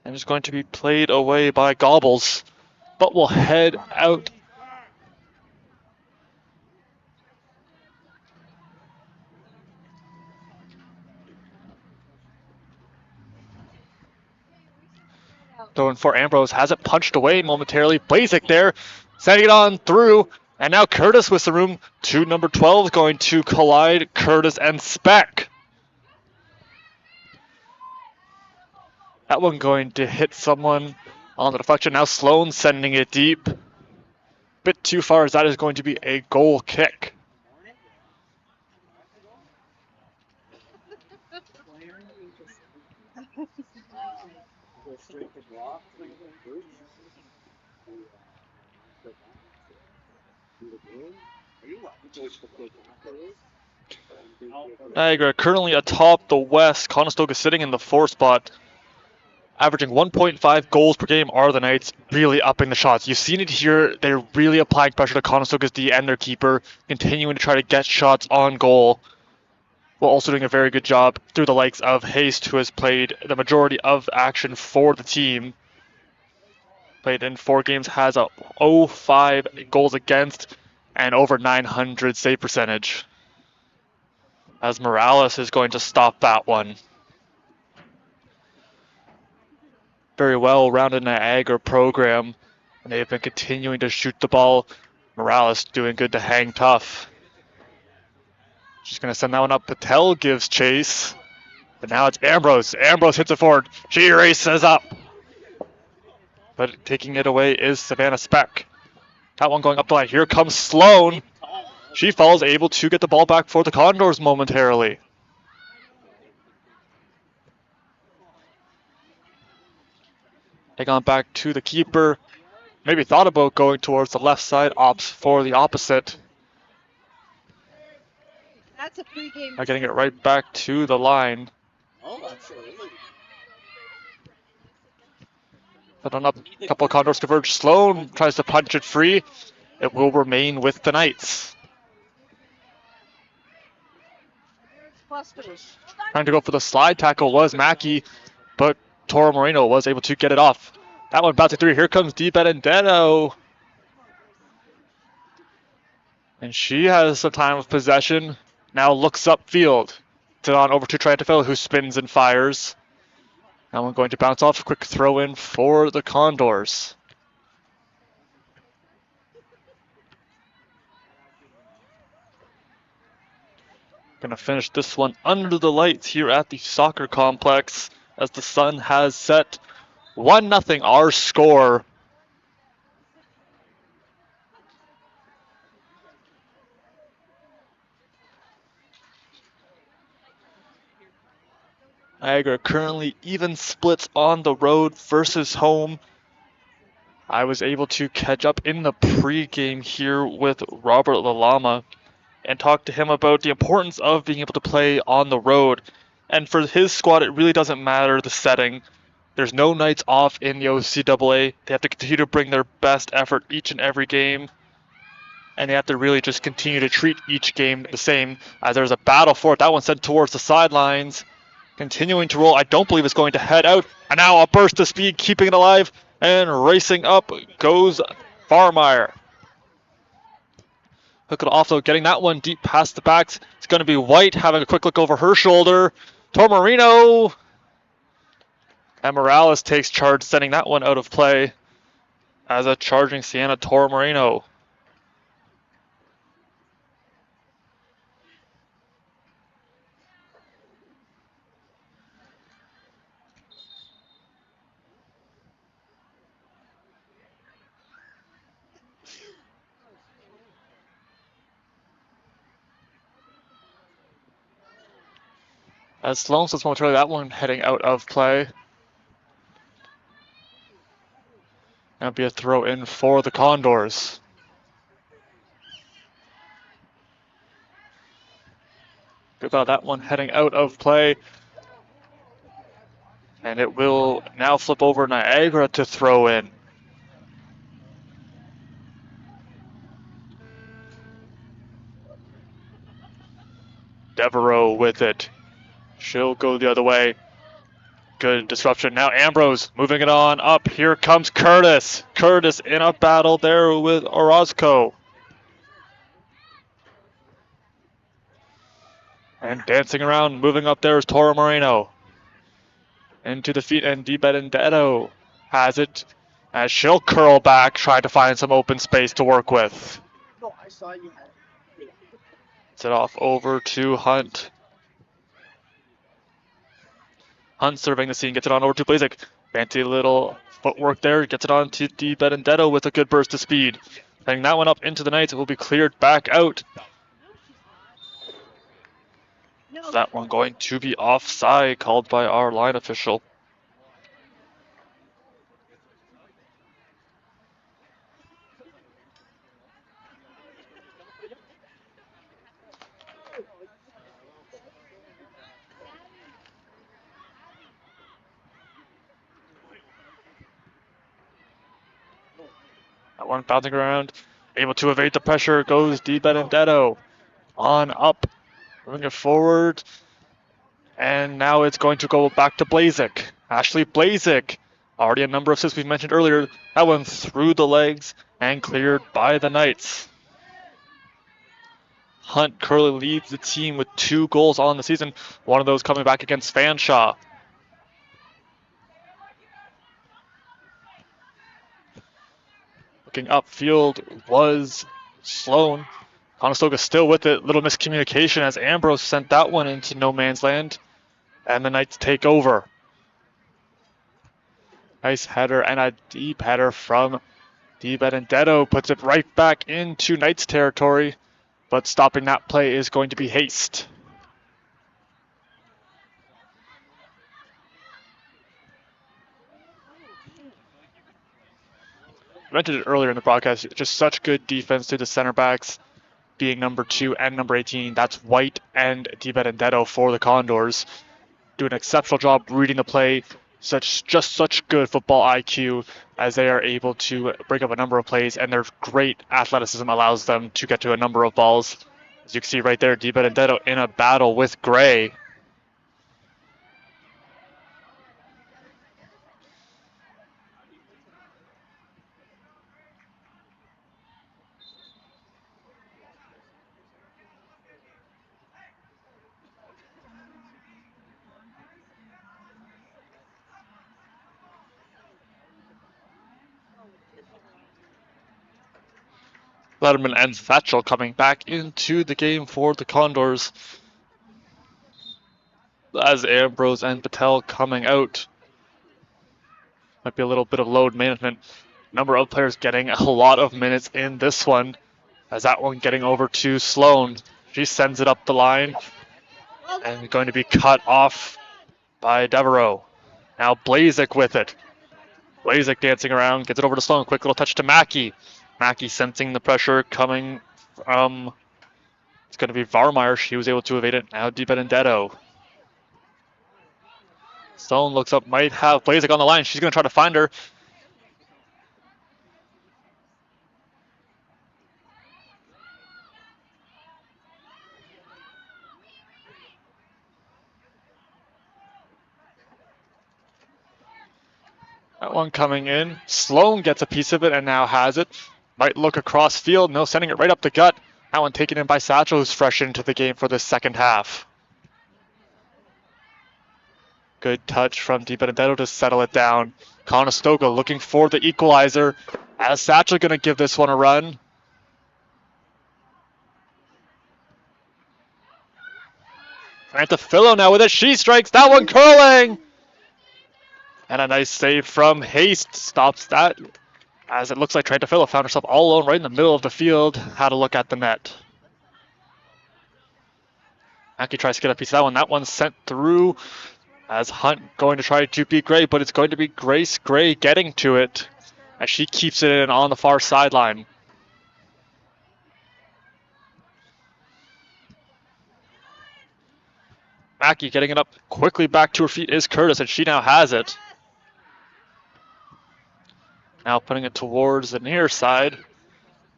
And is going to be played away by Gobbles. But will head out. Going for Ambrose, has it punched away momentarily. Blazik there, sending it on through. And now Curtis with some room. To number 12 going to collide. Curtis and Speck. That one going to hit someone on the deflection. Now Sloan sending it deep. Bit too far, as that is going to be a goal kick. Niagara currently atop the West. Conestoga sitting in the 4th spot. Averaging 1.5 goals per game are the Knights, really upping the shots. You've seen it here. They're really applying pressure to Conestoga's D and their keeper, continuing to try to get shots on goal, while also doing a very good job through the likes of Haste, who has played the majority of action for the team. Played in 4 games, has a 0.5 goals against and over 900 save percentage. As Morales is going to stop that one. Very well-rounded Niagara program, and they've been continuing to shoot the ball. Morales doing good to hang tough. Just going to send that one up. Patel gives chase, but now it's Ambrose. Ambrose hits it forward. She races up, but taking it away is Savannah Speck. That one going up the line. Here comes Sloan. She falls, able to get the ball back for the Condors momentarily. Take on back to the keeper. Maybe thought about going towards the left side, opts for the opposite. That's a pregame. Now getting it right back to the line. But on up, a couple of Condors converge. Sloan tries to punch it free. It will remain with the Knights. Trying to go for the slide tackle was Mackey, but Toro Moreno was able to get it off. That one bouncing through. Here comes Di Benedetto. And she has some time of possession. Now looks upfield. It's on over to Trantafel, who spins and fires. That one going to bounce off. Quick throw in for the Condors. Gonna finish this one under the lights here at the soccer complex as the sun has set. 1-0 our score. Niagara currently even splits on the road versus home. I was able to catch up in the pre-game here with Robert Lalama and talk to him about the importance of being able to play on the road. And for his squad, it really doesn't matter the setting. There's no nights off in the OCAA. They have to continue to bring their best effort each and every game. And they have to really just continue to treat each game the same, as there's a battle for it. That one sent towards the sidelines. Continuing to roll. I don't believe it's going to head out. And now a burst of speed, keeping it alive. And racing up goes Farmeyer. Hook it off, though, getting that one deep past the backs. It's going to be White having a quick look over her shoulder. Tormarino. And Morales takes charge, sending that one out of play as a charging Sienna Tormarino. As Sloan says momentarily, that one heading out of play. That'll be a throw in for the Condors. Good about that one heading out of play. And it will now flip over Niagara to throw in. Devereaux with it. She'll go the other way. Good disruption. Now Ambrose moving it on up. Here comes Curtis. Curtis in a battle there with Orozco. And dancing around, moving up there is Toro Moreno. Into the feet, and Di Benedetto has it as she'll curl back, trying to find some open space to work with. It's it off over to Hunt. Hunt surveying the scene, gets it on over to Blazik. Fancy little footwork there, gets it on to Di Benedetto with a good burst of speed. Sending that one up into the night, it will be cleared back out. That one going to be offside, called by our line official. That one bouncing around, able to evade the pressure, goes Di Benedetto. On up, moving it forward. And now it's going to go back to Blazik. Ashley Blazik, already a number of assists we've mentioned earlier. That one through the legs and cleared by the Knights. Hunt currently leads the team with 2 goals on the season, one of those coming back against Fanshawe. Looking upfield was Sloan. Conestoga still with it. Little miscommunication as Ambrose sent that one into no man's land. And the Knights take over. Nice header and a deep header from Di Benedetto. Puts it right back into Knights territory. But stopping that play is going to be Haste. I mentioned it earlier in the broadcast. Just such good defense to the center backs, being number 2 and number 18. That's White and Di Benedetto for the Condors. Do an exceptional job reading the play. Just such good football IQ as they are able to break up a number of plays, and their great athleticism allows them to get to a number of balls. As you can see right there, Di Benedetto in a battle with Gray. Letterman and Satchel coming back into the game for the Condors, as Ambrose and Patel coming out. Might be a little bit of load management. Number of players getting a lot of minutes in this one, as that one getting over to Sloan. She sends it up the line and going to be cut off by Devereaux. Now Blazik with it. Blazik dancing around, gets it over to Sloan. Quick little touch to Mackey. Mackey sensing the pressure coming from, it's going to be Varmeyer. She was able to evade it. Now DiBenedetto. Sloan looks up, might have Blazik on the line. She's going to try to find her. That one coming in. Sloan gets a piece of it and now has it. Might look across field. No, sending it right up the gut. That one taken in by Satchel, who's fresh into the game for the second half. Good touch from DiBenedetto to settle it down. Conestoga looking for the equalizer. As Satchel going to give this one a run. Antafillo now with it. She strikes. That one curling. And a nice save from Haste stops that, as it looks like Trentafillo found herself all alone right in the middle of the field. Had a look at the net. Mackey tries to get a piece of that one. That one's sent through as Hunt going to try to beat Gray, but it's going to be Grace Gray getting to it as she keeps it in on the far sideline. Mackey getting it up quickly back to her feet is Curtis, and she now has it. Now putting it towards the near side,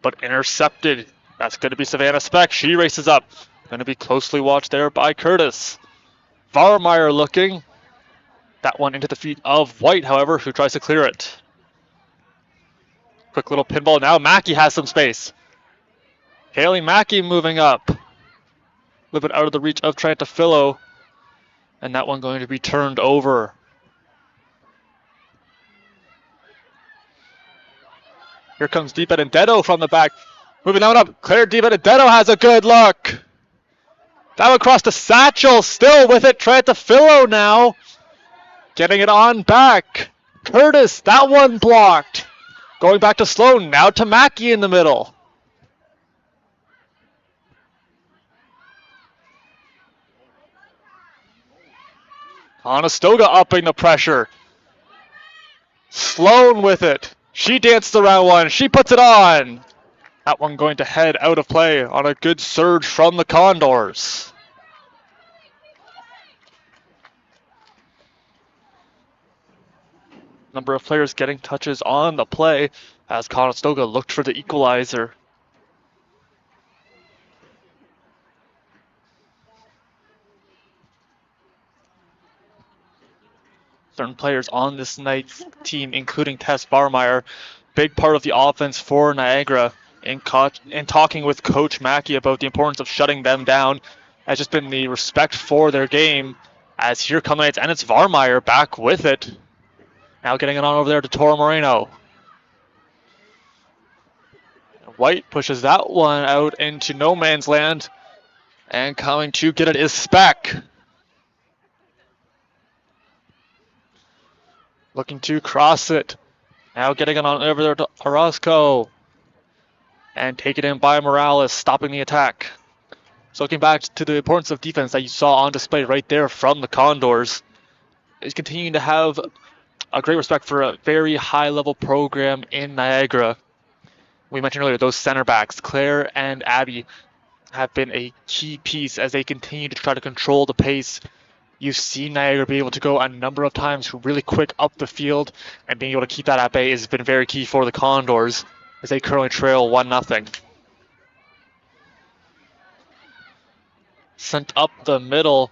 but intercepted. That's going to be Savannah Speck. She races up. Going to be closely watched there by Curtis. Varmeyer looking. That one into the feet of White, however, who tries to clear it. Quick little pinball. Now Mackey has some space. Haley Mackey moving up. A little bit out of the reach of Trentafillo. And that one going to be turned over. Here comes DiBenedetto from the back. Moving on up. Claire DiBenedetto has a good look. That one across to Satchel. Still with it. Trentafillo now. Getting it on back. Curtis. That one blocked. Going back to Sloan. Now to Mackey in the middle. Conestoga upping the pressure. Sloan with it. She danced around one. She puts it on. That one going to head out of play on a good surge from the Condors. Number of players getting touches on the play as Conestoga looked for the equalizer. Certain players on this night's team, including Tess Varmeyer, big part of the offense for Niagara. In talking with Coach Mackey about the importance of shutting them down, has just been the respect for their game. As here comes and it's Varmeyer back with it. Now getting it on over there to Toro Moreno. White pushes that one out into no man's land, and coming to get it is Speck. Looking to cross it. Now getting it on over there to Orozco. And taken in by Morales, stopping the attack. So looking back to the importance of defense that you saw on display right there from the Condors, is continuing to have a great respect for a very high-level program in Niagara. We mentioned earlier, those center backs, Claire and Abby, have been a key piece as they continue to try to control the pace. You've seen Niagara be able to go a number of times really quick up the field, and being able to keep that at bay has been very key for the Condors as they currently trail 1-0. Sent up the middle.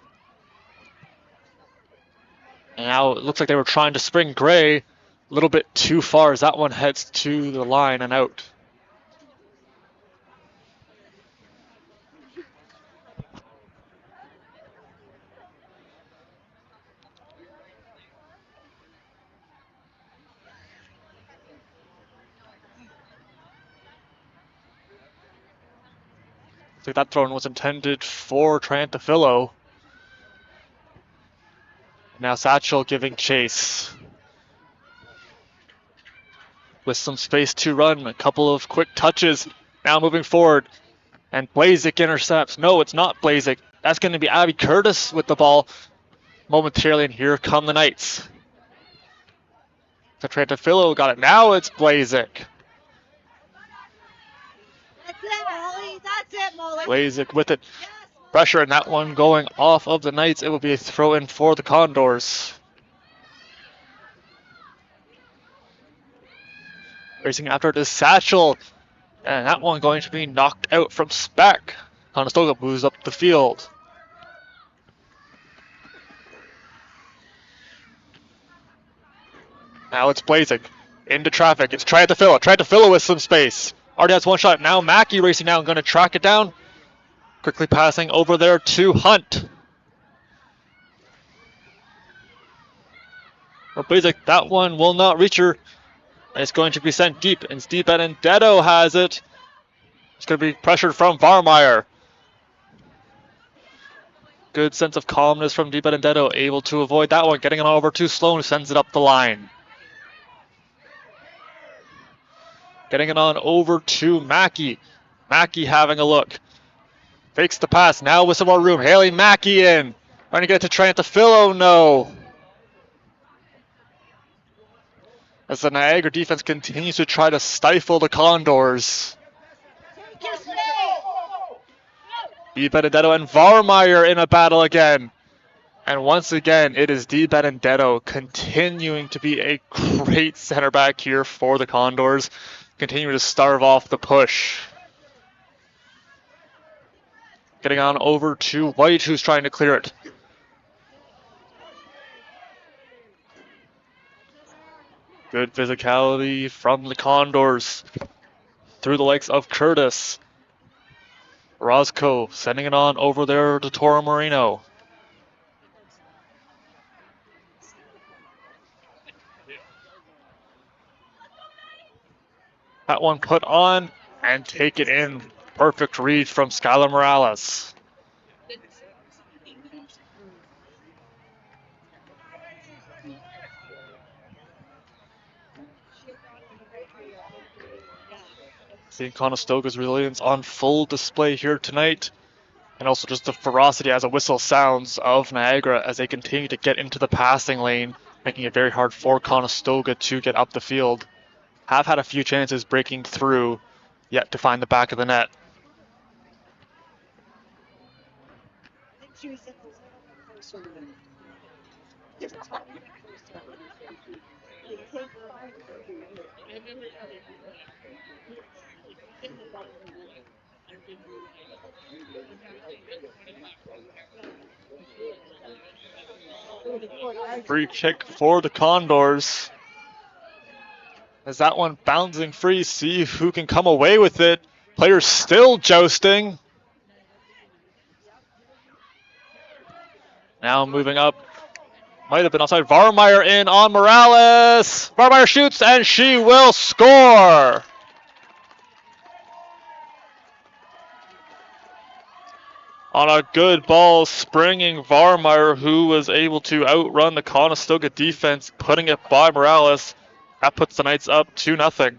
And now it looks like they were trying to spring Gray a little bit too far as that one heads to the line and out. So that throw was intended for Trantafillo. Now Satchel giving chase. With some space to run, a couple of quick touches. Now moving forward. And Blazik intercepts. No, it's not Blazik. That's going to be Abby Curtis with the ball momentarily, and here come the Knights. So Trantafillo got it. Now it's Blazik. That's it, Molly. That's it, Molly. Blazik with it. Pressure, and that one going off of the Knights. It will be a throw in for the Condors. Racing after it is Satchel. And that one going to be knocked out from Speck. Conestoga moves up the field. Now it's Blazik. Into traffic. It's Trantafillo. Trantafillo with some space. Already has one shot. Now Mackey racing now and going to track it down. Quickly passing over there to Hunt. For Blazik, that one will not reach her. It's going to be sent deep, and Steve Benedetto has it. It's going to be pressured from Varmeyer. Good sense of calmness from Di Benedetto, able to avoid that one. Getting it over to Sloan, sends it up the line. Getting it on over to Mackey. Mackey having a look. Fakes the pass, now with some more room. Haley Mackey in. Trying to get it to Trantafillo, no. As the Niagara defense continues to try to stifle the Condors. Di Benedetto and Varmeyer in a battle again. And once again, it is Di Benedetto continuing to be a great center back here for the Condors. Continuing to starve off the push. Getting on over to White, who's trying to clear it. Good physicality from the Condors. Through the likes of Curtis. Roscoe sending it on over there to Toro Moreno. That one put on and take it in. Perfect read from Skylar Morales. Seeing Conestoga's resilience on full display here tonight. And also just the ferocity as a whistle sounds of Niagara as they continue to get into the passing lane, making it very hard for Conestoga to get up the field. Have had a few chances breaking through, yet to find the back of the net. Free kick for the Condors. As that one bouncing free, see who can come away with it. Players still jousting. Now moving up. Might have been offside. Varmeyer in on Morales. Varmeyer shoots and she will score. On a good ball, springing Varmeyer, who was able to outrun the Conestoga defense, putting it by Morales. That puts the Knights up 2-0.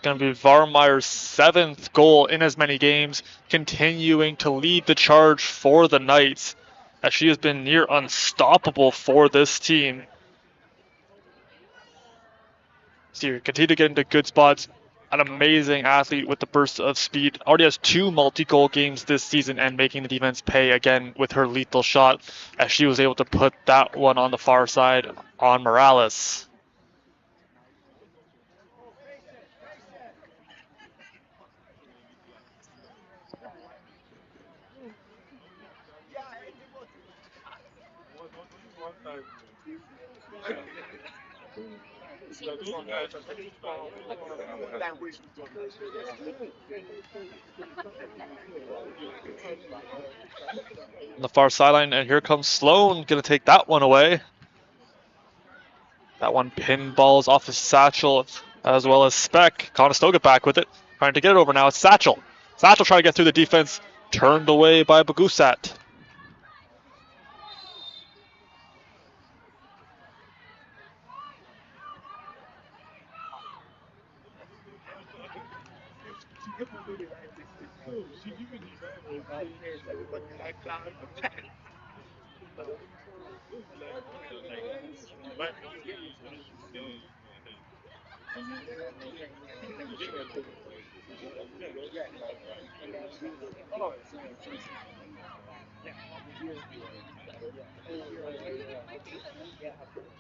Going to be Varmeyer's 7th goal in as many games, continuing to lead the charge for the Knights, as she has been near unstoppable for this team. See her continue to get into good spots. An amazing athlete with the burst of speed. Already has 2 multi-goal games this season and making the defense pay again with her lethal shot, as she was able to put that one on the far side on Morales. On the far sideline, and here comes Sloan, gonna take that one away. That one pinballs off his satchel, as well as Speck. Conestoga back with it, trying to get it over now. It's Satchel. Satchel trying to get through the defense, turned away by Bagusat.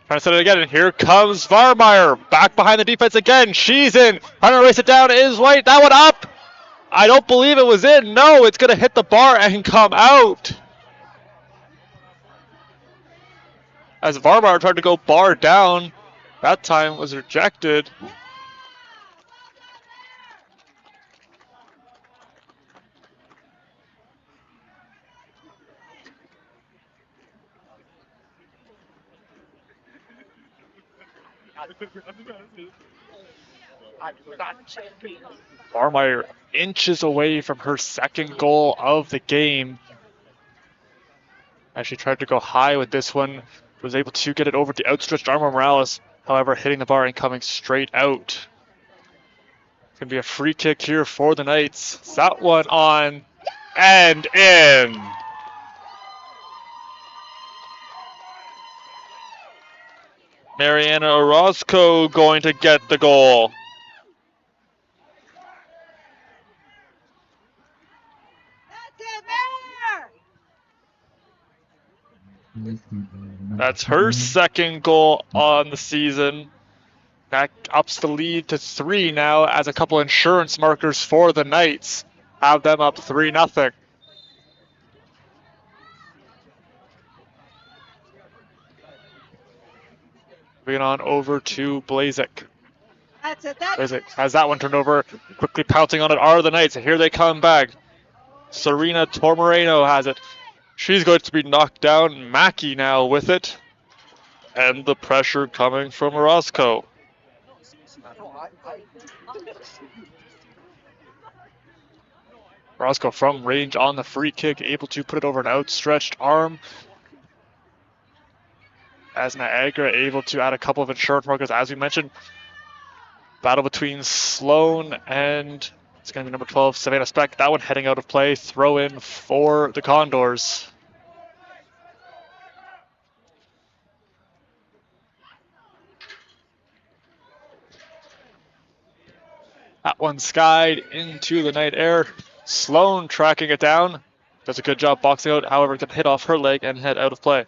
Trying to set it again, and here comes Varmeyer. Back behind the defense again. She's in. Trying to race it down is White. That one up. I don't believe it was in. No, it's going to hit the bar and come out. As Varmeyer tried to go bar down, that time was rejected. Varmeyer inches away from her second goal of the game. As she tried to go high with this one, was able to get it over the outstretched arm of Morales, however hitting the bar and coming straight out. It's going to be a free kick here for the Knights. That one on and in. Mariana Orozco going to get the goal. That's her second goal on the season. That ups the lead to 3 now, as a couple insurance markers for the Knights have them up 3-0. Moving on over to Blazek. Blazek has that one turned over. Quickly pouncing on it are the Knights, and here they come back. Serena Tormoreno has it. She's going to be knocked down. Mackey now with it. And the pressure coming from Orozco. Orozco from range on the free kick, able to put it over an outstretched arm. As Niagara able to add a couple of insurance markers, as we mentioned. Battle between Sloan and it's going to be number 12, Savannah Speck. That one heading out of play. Throw in for the Condors. That one skied into the night air. Sloan tracking it down. Does a good job boxing out. However, it's going to hit off her leg and head out of play.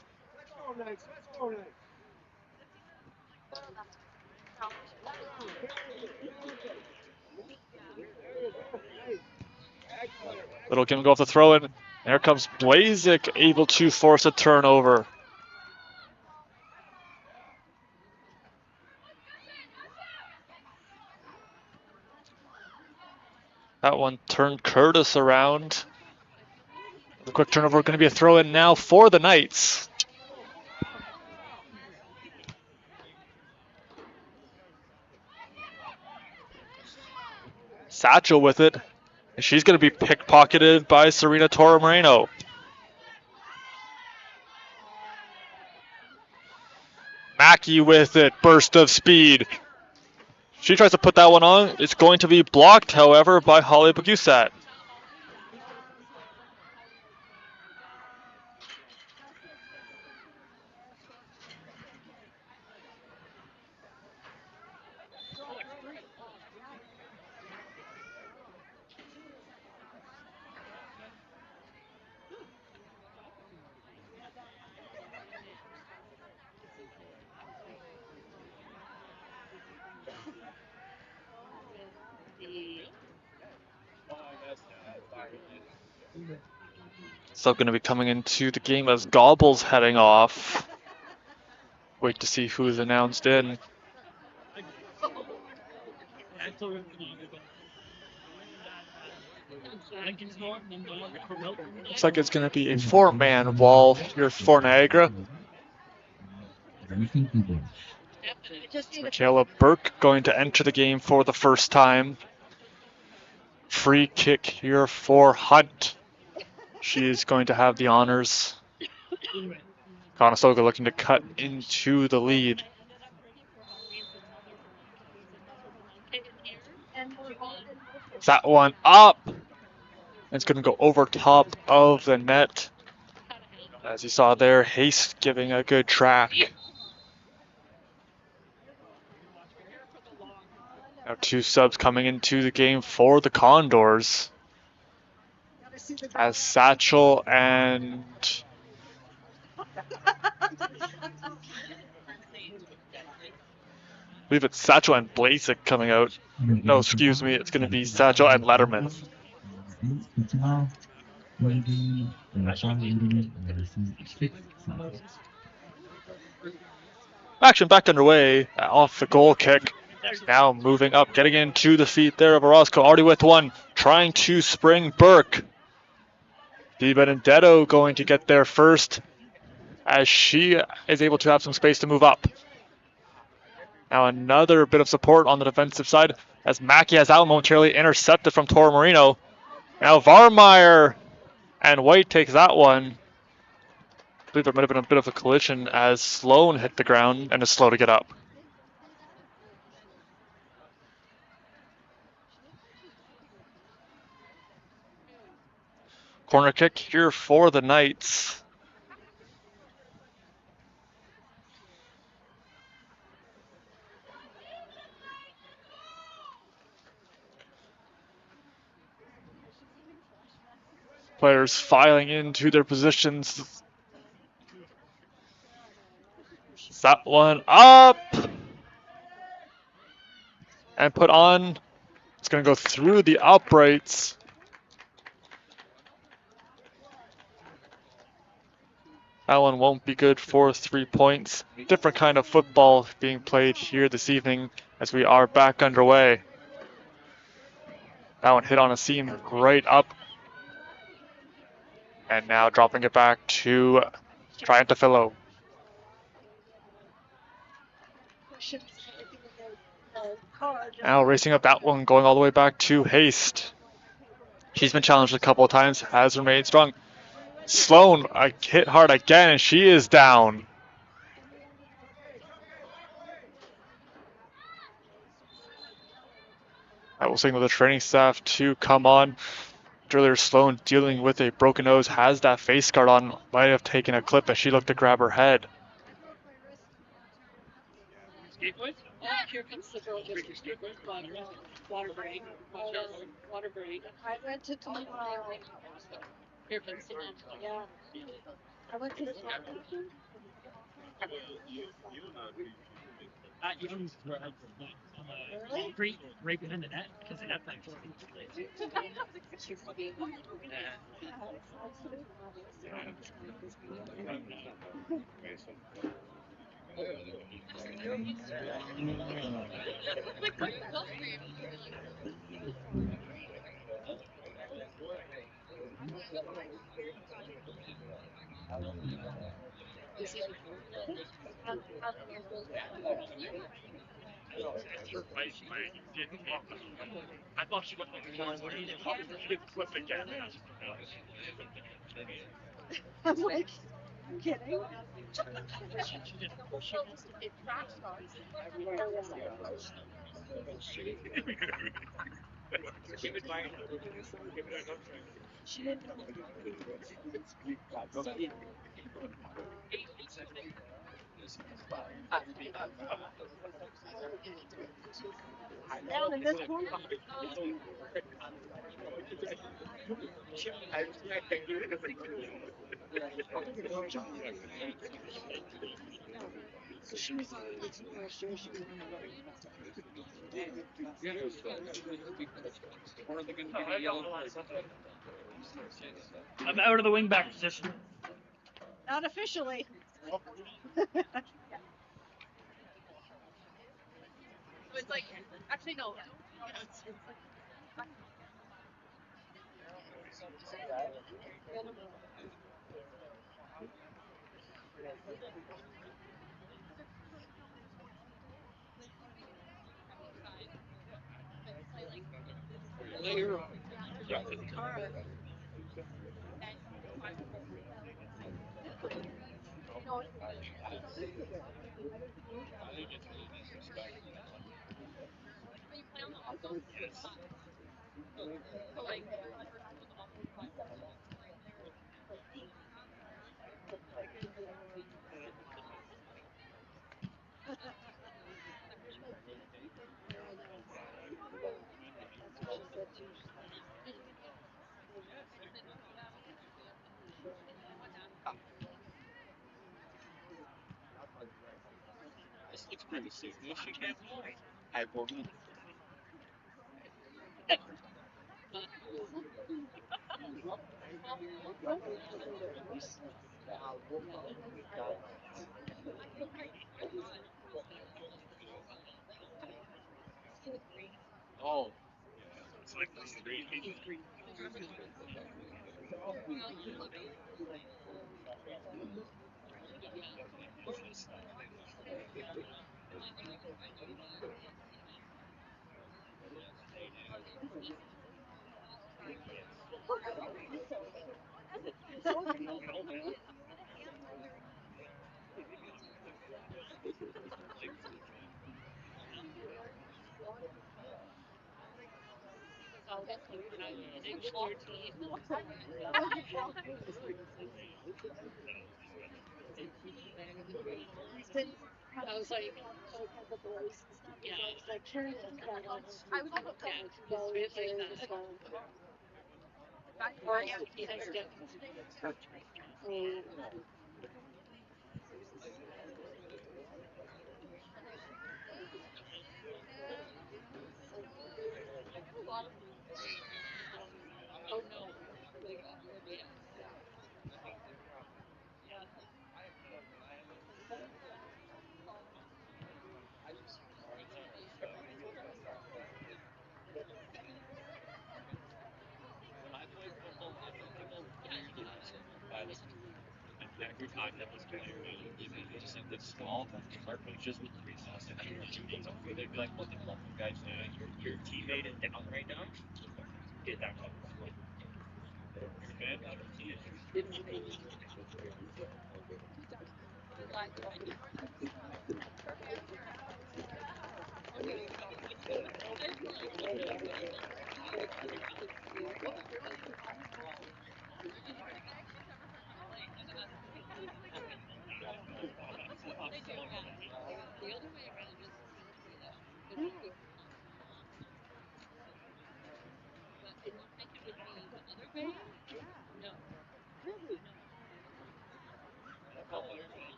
Little give and go off the throw in. There comes Blazek, able to force a turnover. That one turned Curtis around. The quick turnover going to be a throw in now for the Knights. Satchel with it. And she's going to be pickpocketed by Serena Torremoreno. Mackey with it. Burst of speed. She tries to put that one on. It's going to be blocked, however, by Holly Bagusat. So going to be coming into the game as Gobble's heading off. Wait to see who's announced in. Looks like it's going to be a 4-man wall here for Niagara. Michaela Burke going to enter the game for the first time. Free kick here for Hunt. She is going to have the honors. Conestoga looking to cut into the lead. That one up. It's going to go over top of the net. As you saw there, Haste giving a good track. Now 2 subs coming into the game for the Condors. As Satchel and I believe it's Satchel and Blazek coming out. No, excuse me, it's going to be Satchel and Letterman. Action back underway off the goal kick. Now moving up, getting into the feet there of Orozco, already with one, trying to spring Burke. Di Benedetto going to get there first as she is able to have some space to move up. Now another bit of support on the defensive side as Mackey has out momentarily intercepted from Toro Marino. Now Varmeyer and White takes that one. I believe there might have been a bit of a collision as Sloan hit the ground and is slow to get up. Corner kick here for the Knights. Players filing into their positions. That one up and put on. It's going to go through the uprights. That one won't be good for 3 points. Different kind of football being played here this evening as we are back underway. That one hit on a seam right up. And now dropping it back to Triantafillo. Now racing up that one, going all the way back to Haste. She's been challenged a couple of times, has remained strong. Sloan hit hard again, and she is down. I will signal the training staff to come on. Earlier, Sloan dealing with a broken nose, has that face guard on, might have taken a clip as she looked to grab her head. Here comes the girl with water break. Water break. I went to tomorrow. Here comes the Yeah. I went to Young's were on the concrete right behind the net because they have that. I thought she went flip again. I'm like, I'm kidding. Down in this corner. I'm out of the wing back position. Not officially. like, actually, no. This looks pretty serious. You can't lie. Oh. It's like this green. I was like, the boys and stuff. Yeah. I was like, Karen, I was like, it's like that. Or yeah, I still. Oh no. When I played football, I felt like all the players in high school were 5'2". And every time that was player, they just like this small, our coaches would recess and their teammates up here. They'd be like, "What the fuck are you guys doing? Your teammate is down right now. Get down on the floor. Your man got your team."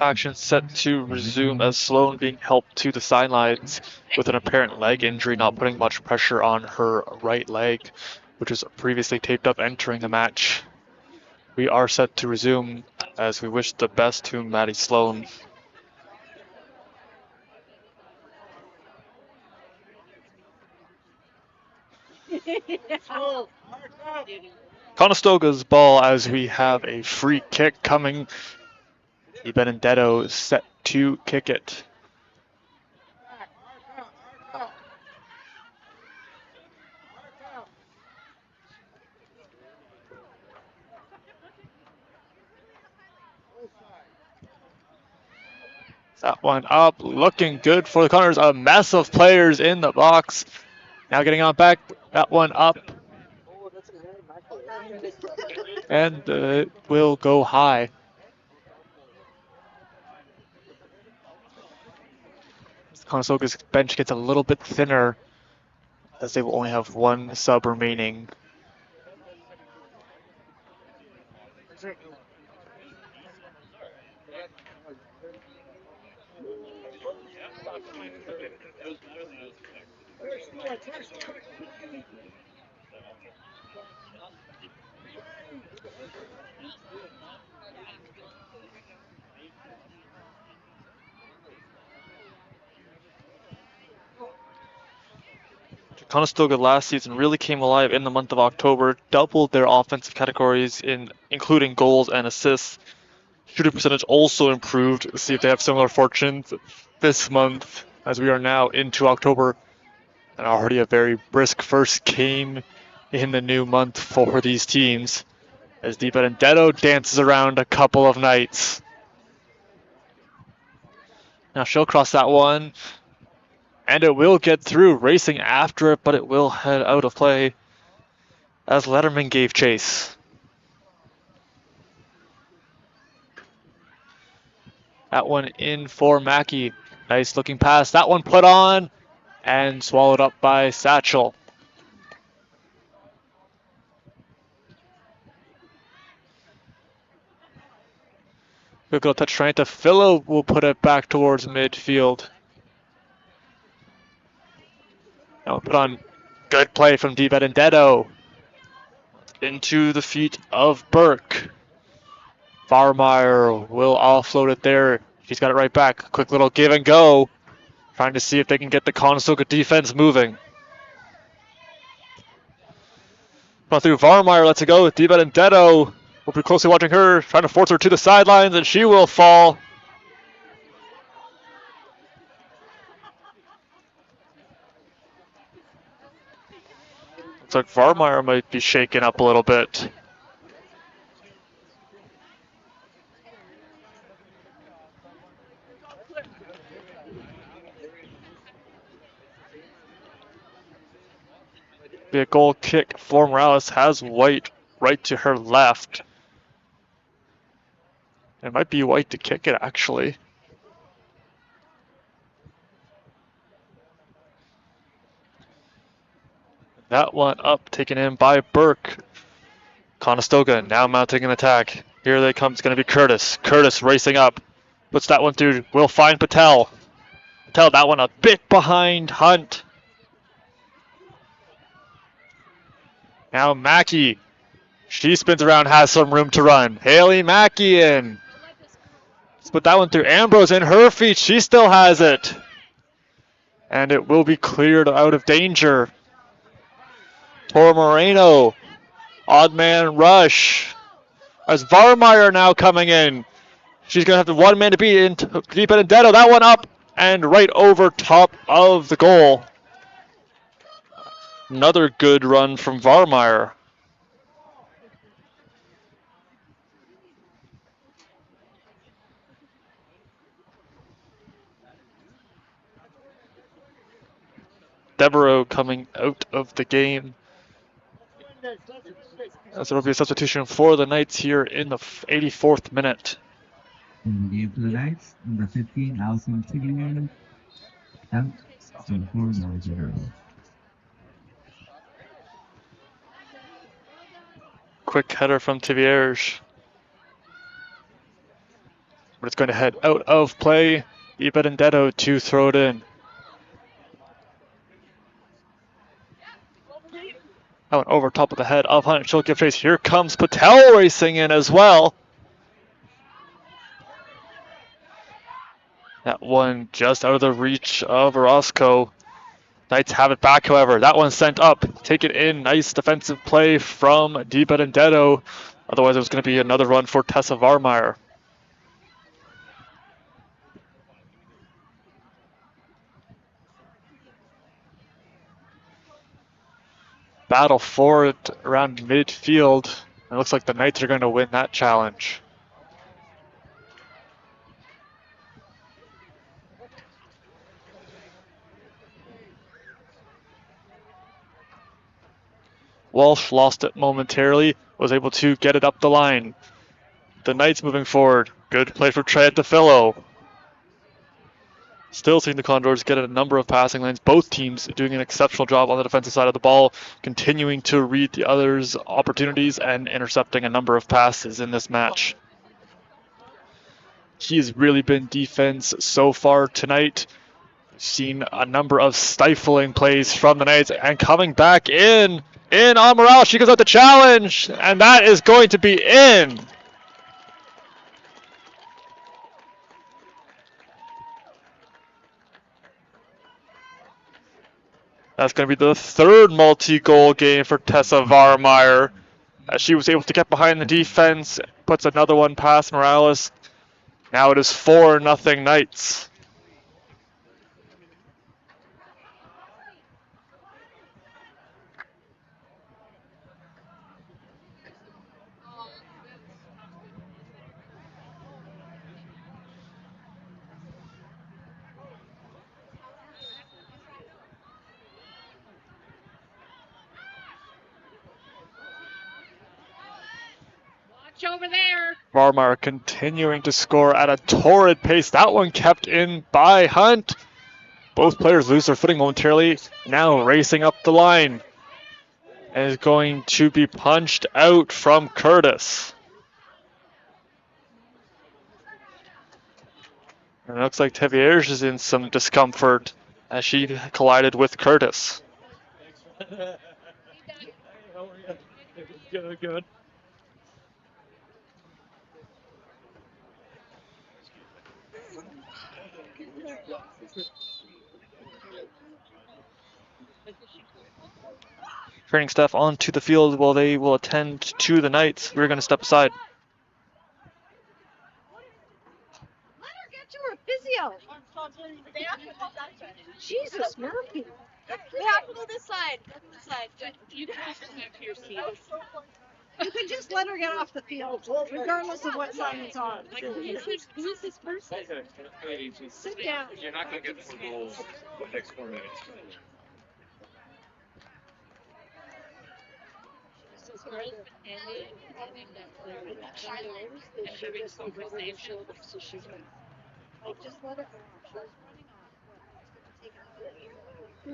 Action set to resume as Sloan being helped to the sidelines with an apparent leg injury, not putting much pressure on her right leg, which was previously taped up entering the match. We are set to resume as we wish the best to Maddie Sloan. Conestoga's ball as we have a free kick coming. Benedetto is set to kick it. That one up, looking good for the Condors. A mess of players in the box. Now getting on back. That one up. And it will go high. Conestoga's bench gets a little bit thinner as they will only have one sub remaining. Conestoga last season really came alive in the month of October, doubled their offensive categories including goals and assists. Shooting percentage also improved. Let's see if they have similar fortunes this month as we are now into October. And already a very brisk first game in the new month for these teams as Di Benedetto dances around a couple of nights. Now she'll cross that one. And it will get through, racing after it, but it will head out of play as Letterman gave chase. That one in for Mackey. Nice looking pass. That one put on and swallowed up by Satchel. Good little touch trying to Philo will put it back towards midfield. Now put on good play from Di Benedetto. Into the feet of Burke. Farmeyer will offload it there. He's got it right back. Quick little give and go. Trying to see if they can get the Conestoga defense moving. Run through Farmeyer, lets it go. Di Benedetto. We'll be closely watching her. Trying to force her to the sidelines and she will fall. Looks like Farmeyer might be shaken up a little bit. Be a goal kick for Morales. Has White right to her left. It might be White to kick it actually. That one up, taken in by Burke. Conestoga now mounting an attack. Here they come. It's going to be Curtis. Curtis racing up. Puts that one through. Will find Patel. Patel, that one a bit behind Hunt. Now Mackey. She spins around, has some room to run. Haley Mackey in. Let's put that one through. Ambrose in her feet. She still has it. And it will be cleared out of danger. Tor Moreno. Odd man rush. As Varmeyer now coming in. She's going to have the one man to beat in Di Benedetto. That one up and right over top of the goal. Another good run from Varmeyer. Devereaux coming out of the game. As there will be a substitution for the Knights here in the 84th minute. In the game for the Knights, number 15, Allison Tiggerman, out, so 4-0. Quick header from Tivierge. But it's going to head out of play. Di Benedetto to throw it in. That one over top of the head of Hunt. She'll give chase. Here comes Patel racing in as well. That one just out of the reach of Orozco. Knights have it back, however. That one sent up. Take it in. Nice defensive play from Di Benedetto. Otherwise, it was going to be another run for Tessa Varmeyer. Battle for it around midfield. It looks like the Knights are going to win that challenge. Walsh lost it momentarily, was able to get it up the line. The Knights moving forward. Good play for Trey at DeFillo. Still seeing the Condors get a number of passing lanes. Both teams doing an exceptional job on the defensive side of the ball, continuing to read the others' opportunities and intercepting a number of passes in this match. He's really been defense so far tonight. Seen a number of stifling plays from the Knights, and coming back in on Morale. She goes out to challenge, and that is going to be in. That's going to be the third multi-goal game for Tessa Varmeyer, as she was able to get behind the defense, puts another one past Morales. Now it is 4-0 Knights. Over there. Varmeyer continuing to score at a torrid pace. That one kept in by Hunt. Both players lose their footing momentarily. Now racing up the line. And is going to be punched out from Curtis. And it looks like Tevierge is in some discomfort as she collided with Curtis. Good. Training staff onto the field while they will attend to the Knights. We're going to step aside. Let her get to her physio. Jesus, Murphy. We have to go this side. This side. You can have to your seat. You can just let her get off the field, regardless of what side it's on. Like, who is this person? Sit down. You're not going to get 4 goals in the next 4 minutes. Just let her. I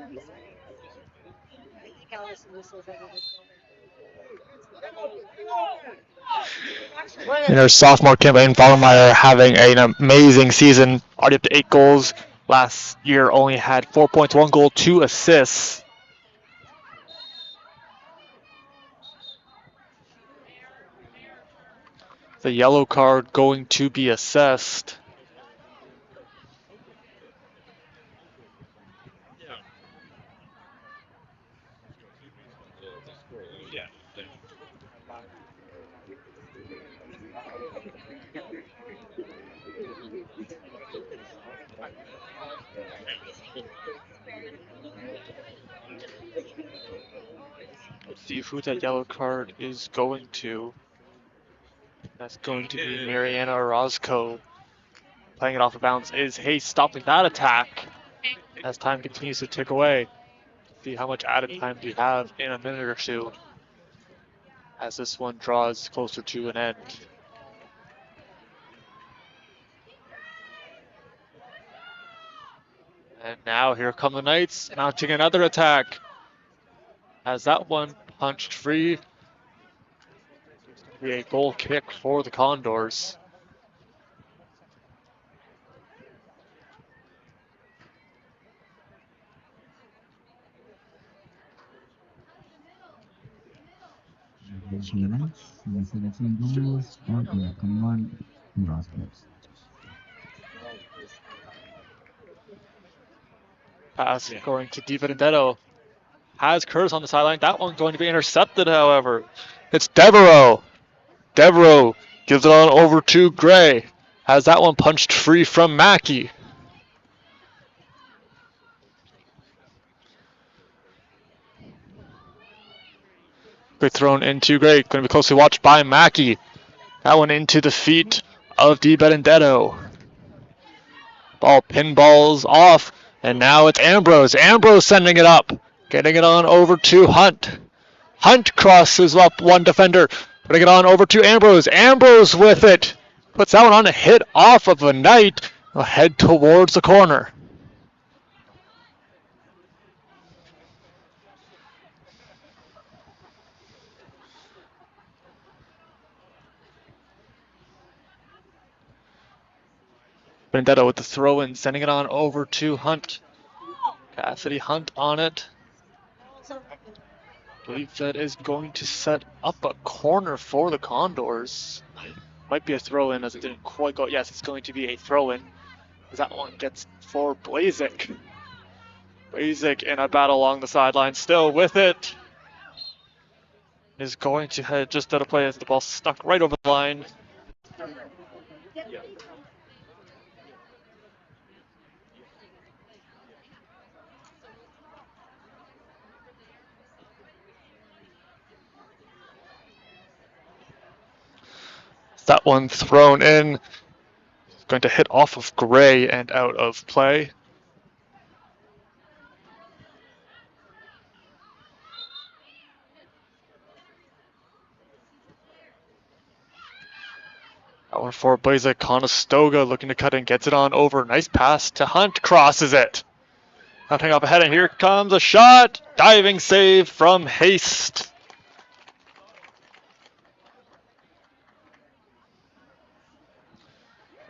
think Allison whistles at In her sophomore campaign, Varmeyer having an amazing season, already up to 8 goals. Last year only had 4 points, 1 goal, 2 assists. The yellow card going to be assessed. Let's see who that yellow card is going to. That's going to be Mariana Orozco. Playing it off of bounds is Hayes stopping that attack as time continues to tick away. See how much added time do you have in a minute or two as this one draws closer to an end. And now here come the Knights mounting another attack. Has that one punched free. Be a goal kick for the Condors. Pass going to Di Benedetto. Has Curtis on the sideline. That one's going to be intercepted, however. It's Devereaux. Devereaux gives it on over to Gray. Has that one punched free from Mackey. Quick thrown into Gray. Going to be closely watched by Mackey. That one into the feet of Di Benedetto. Ball pinballs off. And now it's Ambrose. Ambrose sending it up. Getting it on over to Hunt. Hunt crosses up one defender. Putting it on over to Ambrose. Ambrose with it. Puts that one on a hit off of a Knight. Will head towards the corner. Benedetto with the throw in, sending it on over to Hunt. Cassidy Hunt on it. I believe that is going to set up a corner for the Condors. Might be a throw in as it didn't quite go. Yes, it's going to be a throw in. That one gets for Blazik. Blazik in a battle along the sideline, still with it. Is going to head just out of play as the ball stuck right over the line. That one thrown in. Going to hit off of Gray and out of play. That one for Blazik. Conestoga looking to cut in, gets it on over. Nice pass to Hunt, crosses it. Hunting up ahead, and here comes a shot. Diving save from Haste.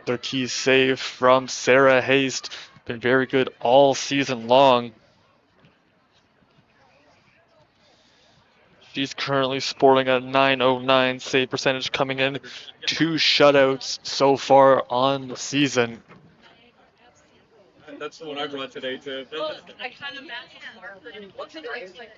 Their key save from Sarah Haste. Been very good all season long. She's currently sporting a .909 save percentage, coming in 2 shutouts so far on the season. That's the one I brought today too. Well, I kind of matched what's it like?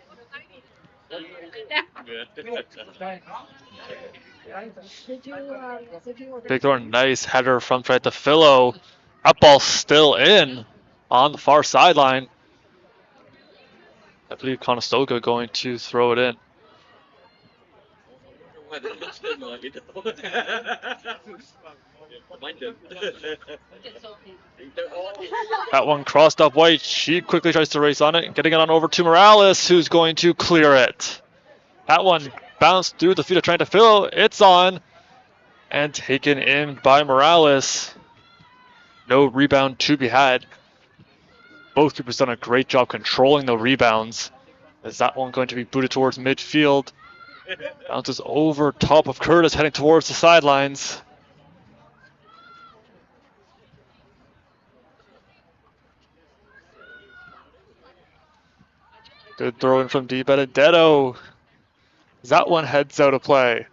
Big throw, nice header from Fred to Philo. That ball still in on the far sideline. I believe Conestoga going to throw it in. That one crossed up White. She quickly tries to race on it, getting it on over to Morales, who's going to clear it. That one bounced through the feet of trying to fill. It's on and taken in by Morales. No rebound to be had. Both keepers done a great job controlling the rebounds. Is that one going to be booted towards midfield? Bounces over top of Curtis, heading towards the sidelines. Good throw in from Di Benedetto. That one heads out of play.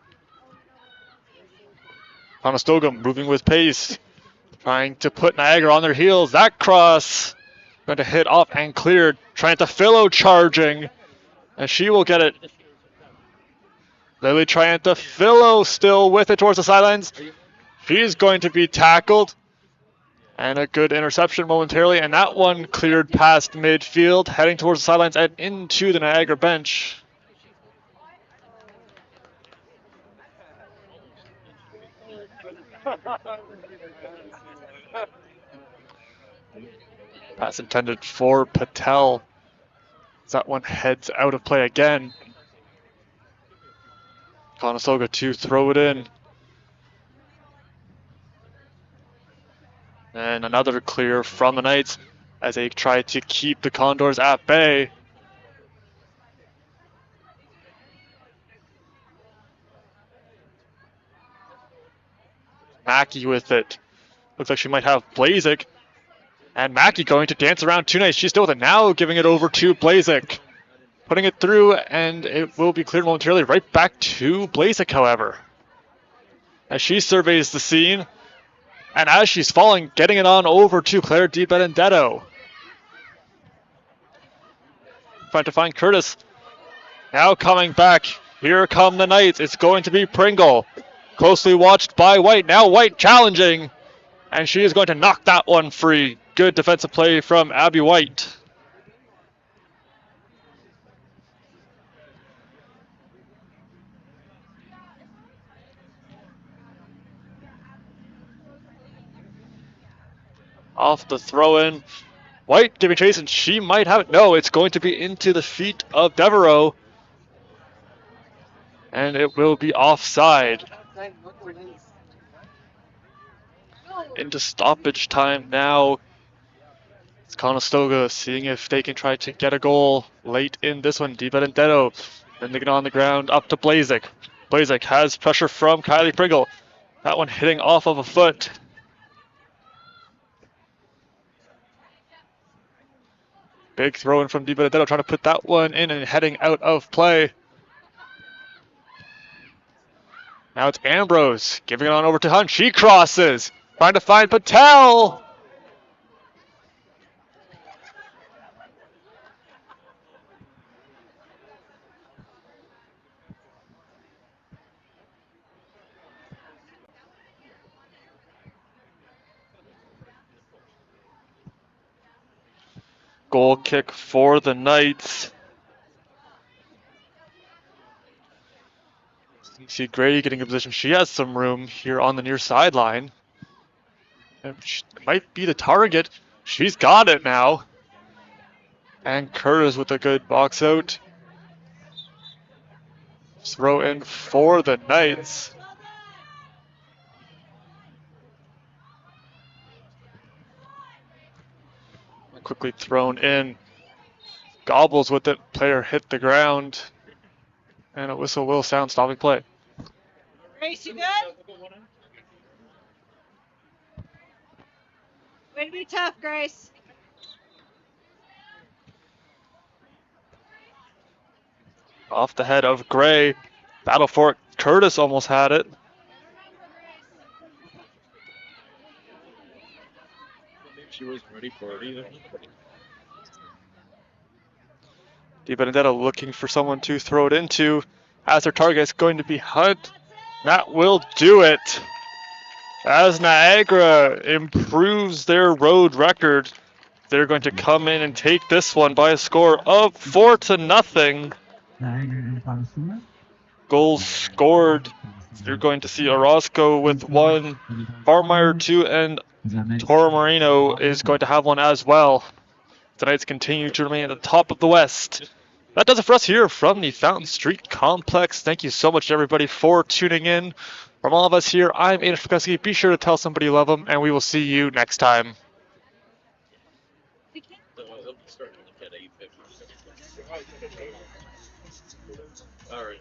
Conestoga moving with pace. Trying to put Niagara on their heels. That cross going to hit off and cleared. Trying to Philo charging. And she will get it. Lily Triantafillo still with it towards the sidelines. She's going to be tackled. And a good interception momentarily. And that one cleared past midfield, heading towards the sidelines and into the Niagara bench. Pass intended for Patel. That one heads out of play again. Conestoga to throw it in. And another clear from the Knights as they try to keep the Condors at bay. Mackey with it. Looks like she might have Blazik. And Mackey going to dance around two Knights. She's still with it now, giving it over to Blazik. Putting it through, and it will be cleared momentarily. Right back to Blazik, however. As she surveys the scene. And as she's falling, getting it on over to Claire Di Benedetto. Trying to find Curtis. Now coming back. Here come the Knights. It's going to be Pringle. Closely watched by White. Now White challenging. And she is going to knock that one free. Good defensive play from Abby White. Off the throw-in. White giving chase, and she might have it. No, it's going to be into the feet of Devereaux. And it will be offside. Into stoppage time now. It's Conestoga seeing if they can try to get a goal late in this one. Di Benedetto. Then they get on the ground up to Blazik. Blazik has pressure from Kylie Pringle. That one hitting off of a foot. Big throw in from Di Benedetto, trying to put that one in and heading out of play. Now it's Ambrose giving it on over to Hunt. She crosses, trying to find Patel. Goal kick for the Knights. You see Grady getting in position. She has some room here on the near sideline. And she might be the target. She's got it now. And Curtis with a good box out. Throw in for the Knights. Quickly thrown in. Gobbles with it. Player hit the ground. And a whistle will sound stopping play. Grace, you good? Way to be tough, Grace. Off the head of Gray. Battle for it. Curtis almost had it. She was ready for it either. Di Benedetto looking for someone to throw it into. As their target is going to be Hunt. That will do it. As Niagara improves their road record, they're going to come in and take this one by a score of 4-0. Goals scored. You're going to see Orozco with 1, Barmeyer 2, and Toro Marino is going to have one as well. The Knights continue to remain at the top of the West. That does it for us here from the Fountain Street Complex. Thank you so much, everybody, for tuning in. From all of us here, I'm Aidan Shpikuski. Be sure to tell somebody you love them, and we will see you next time. All right.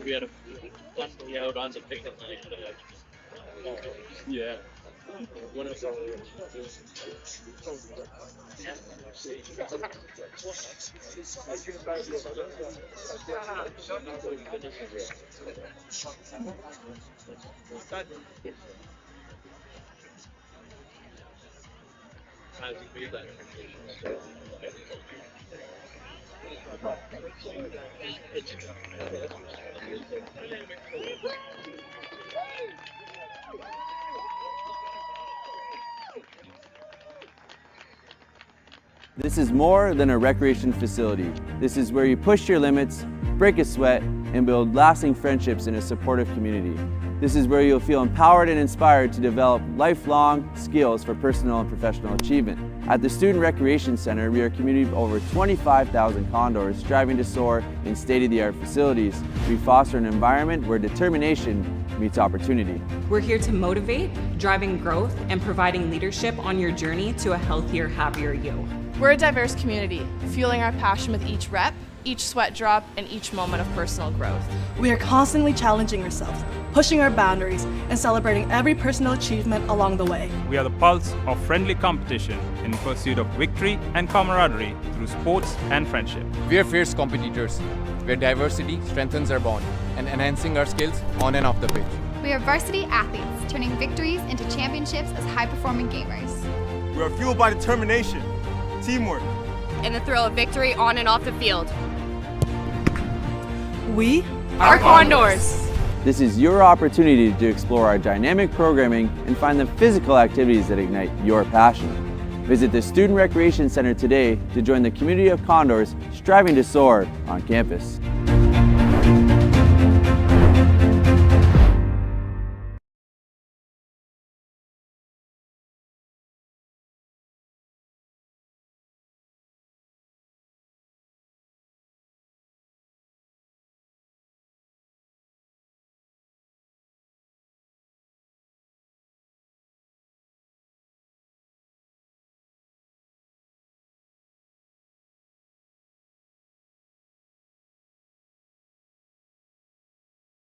We had a fun day out on the pickup night. Yeah. One of our This is more than a recreation facility. This is where you push your limits, break a sweat, and build lasting friendships in a supportive community. This is where you'll feel empowered and inspired to develop lifelong skills for personal and professional achievement. At the Student Recreation Center, we are a community of over 25,000 Condors striving to soar in state-of-the-art facilities. We foster an environment where determination meets opportunity. We're here to motivate, driving growth, and providing leadership on your journey to a healthier, happier you. We're a diverse community, fueling our passion with each rep, each sweat drop, and each moment of personal growth. We are constantly challenging ourselves, pushing our boundaries, and celebrating every personal achievement along the way. We are the pulse of friendly competition in pursuit of victory and camaraderie through sports and friendship. We are fierce competitors, where diversity strengthens our bond and enhancing our skills on and off the pitch. We are varsity athletes, turning victories into championships as high-performing gamers. We are fueled by determination, teamwork, And the thrill of victory on and off the field. We are Condors. This is your opportunity to explore our dynamic programming and find the physical activities that ignite your passion. Visit the Student Recreation Center today to join the community of Condors striving to soar on campus.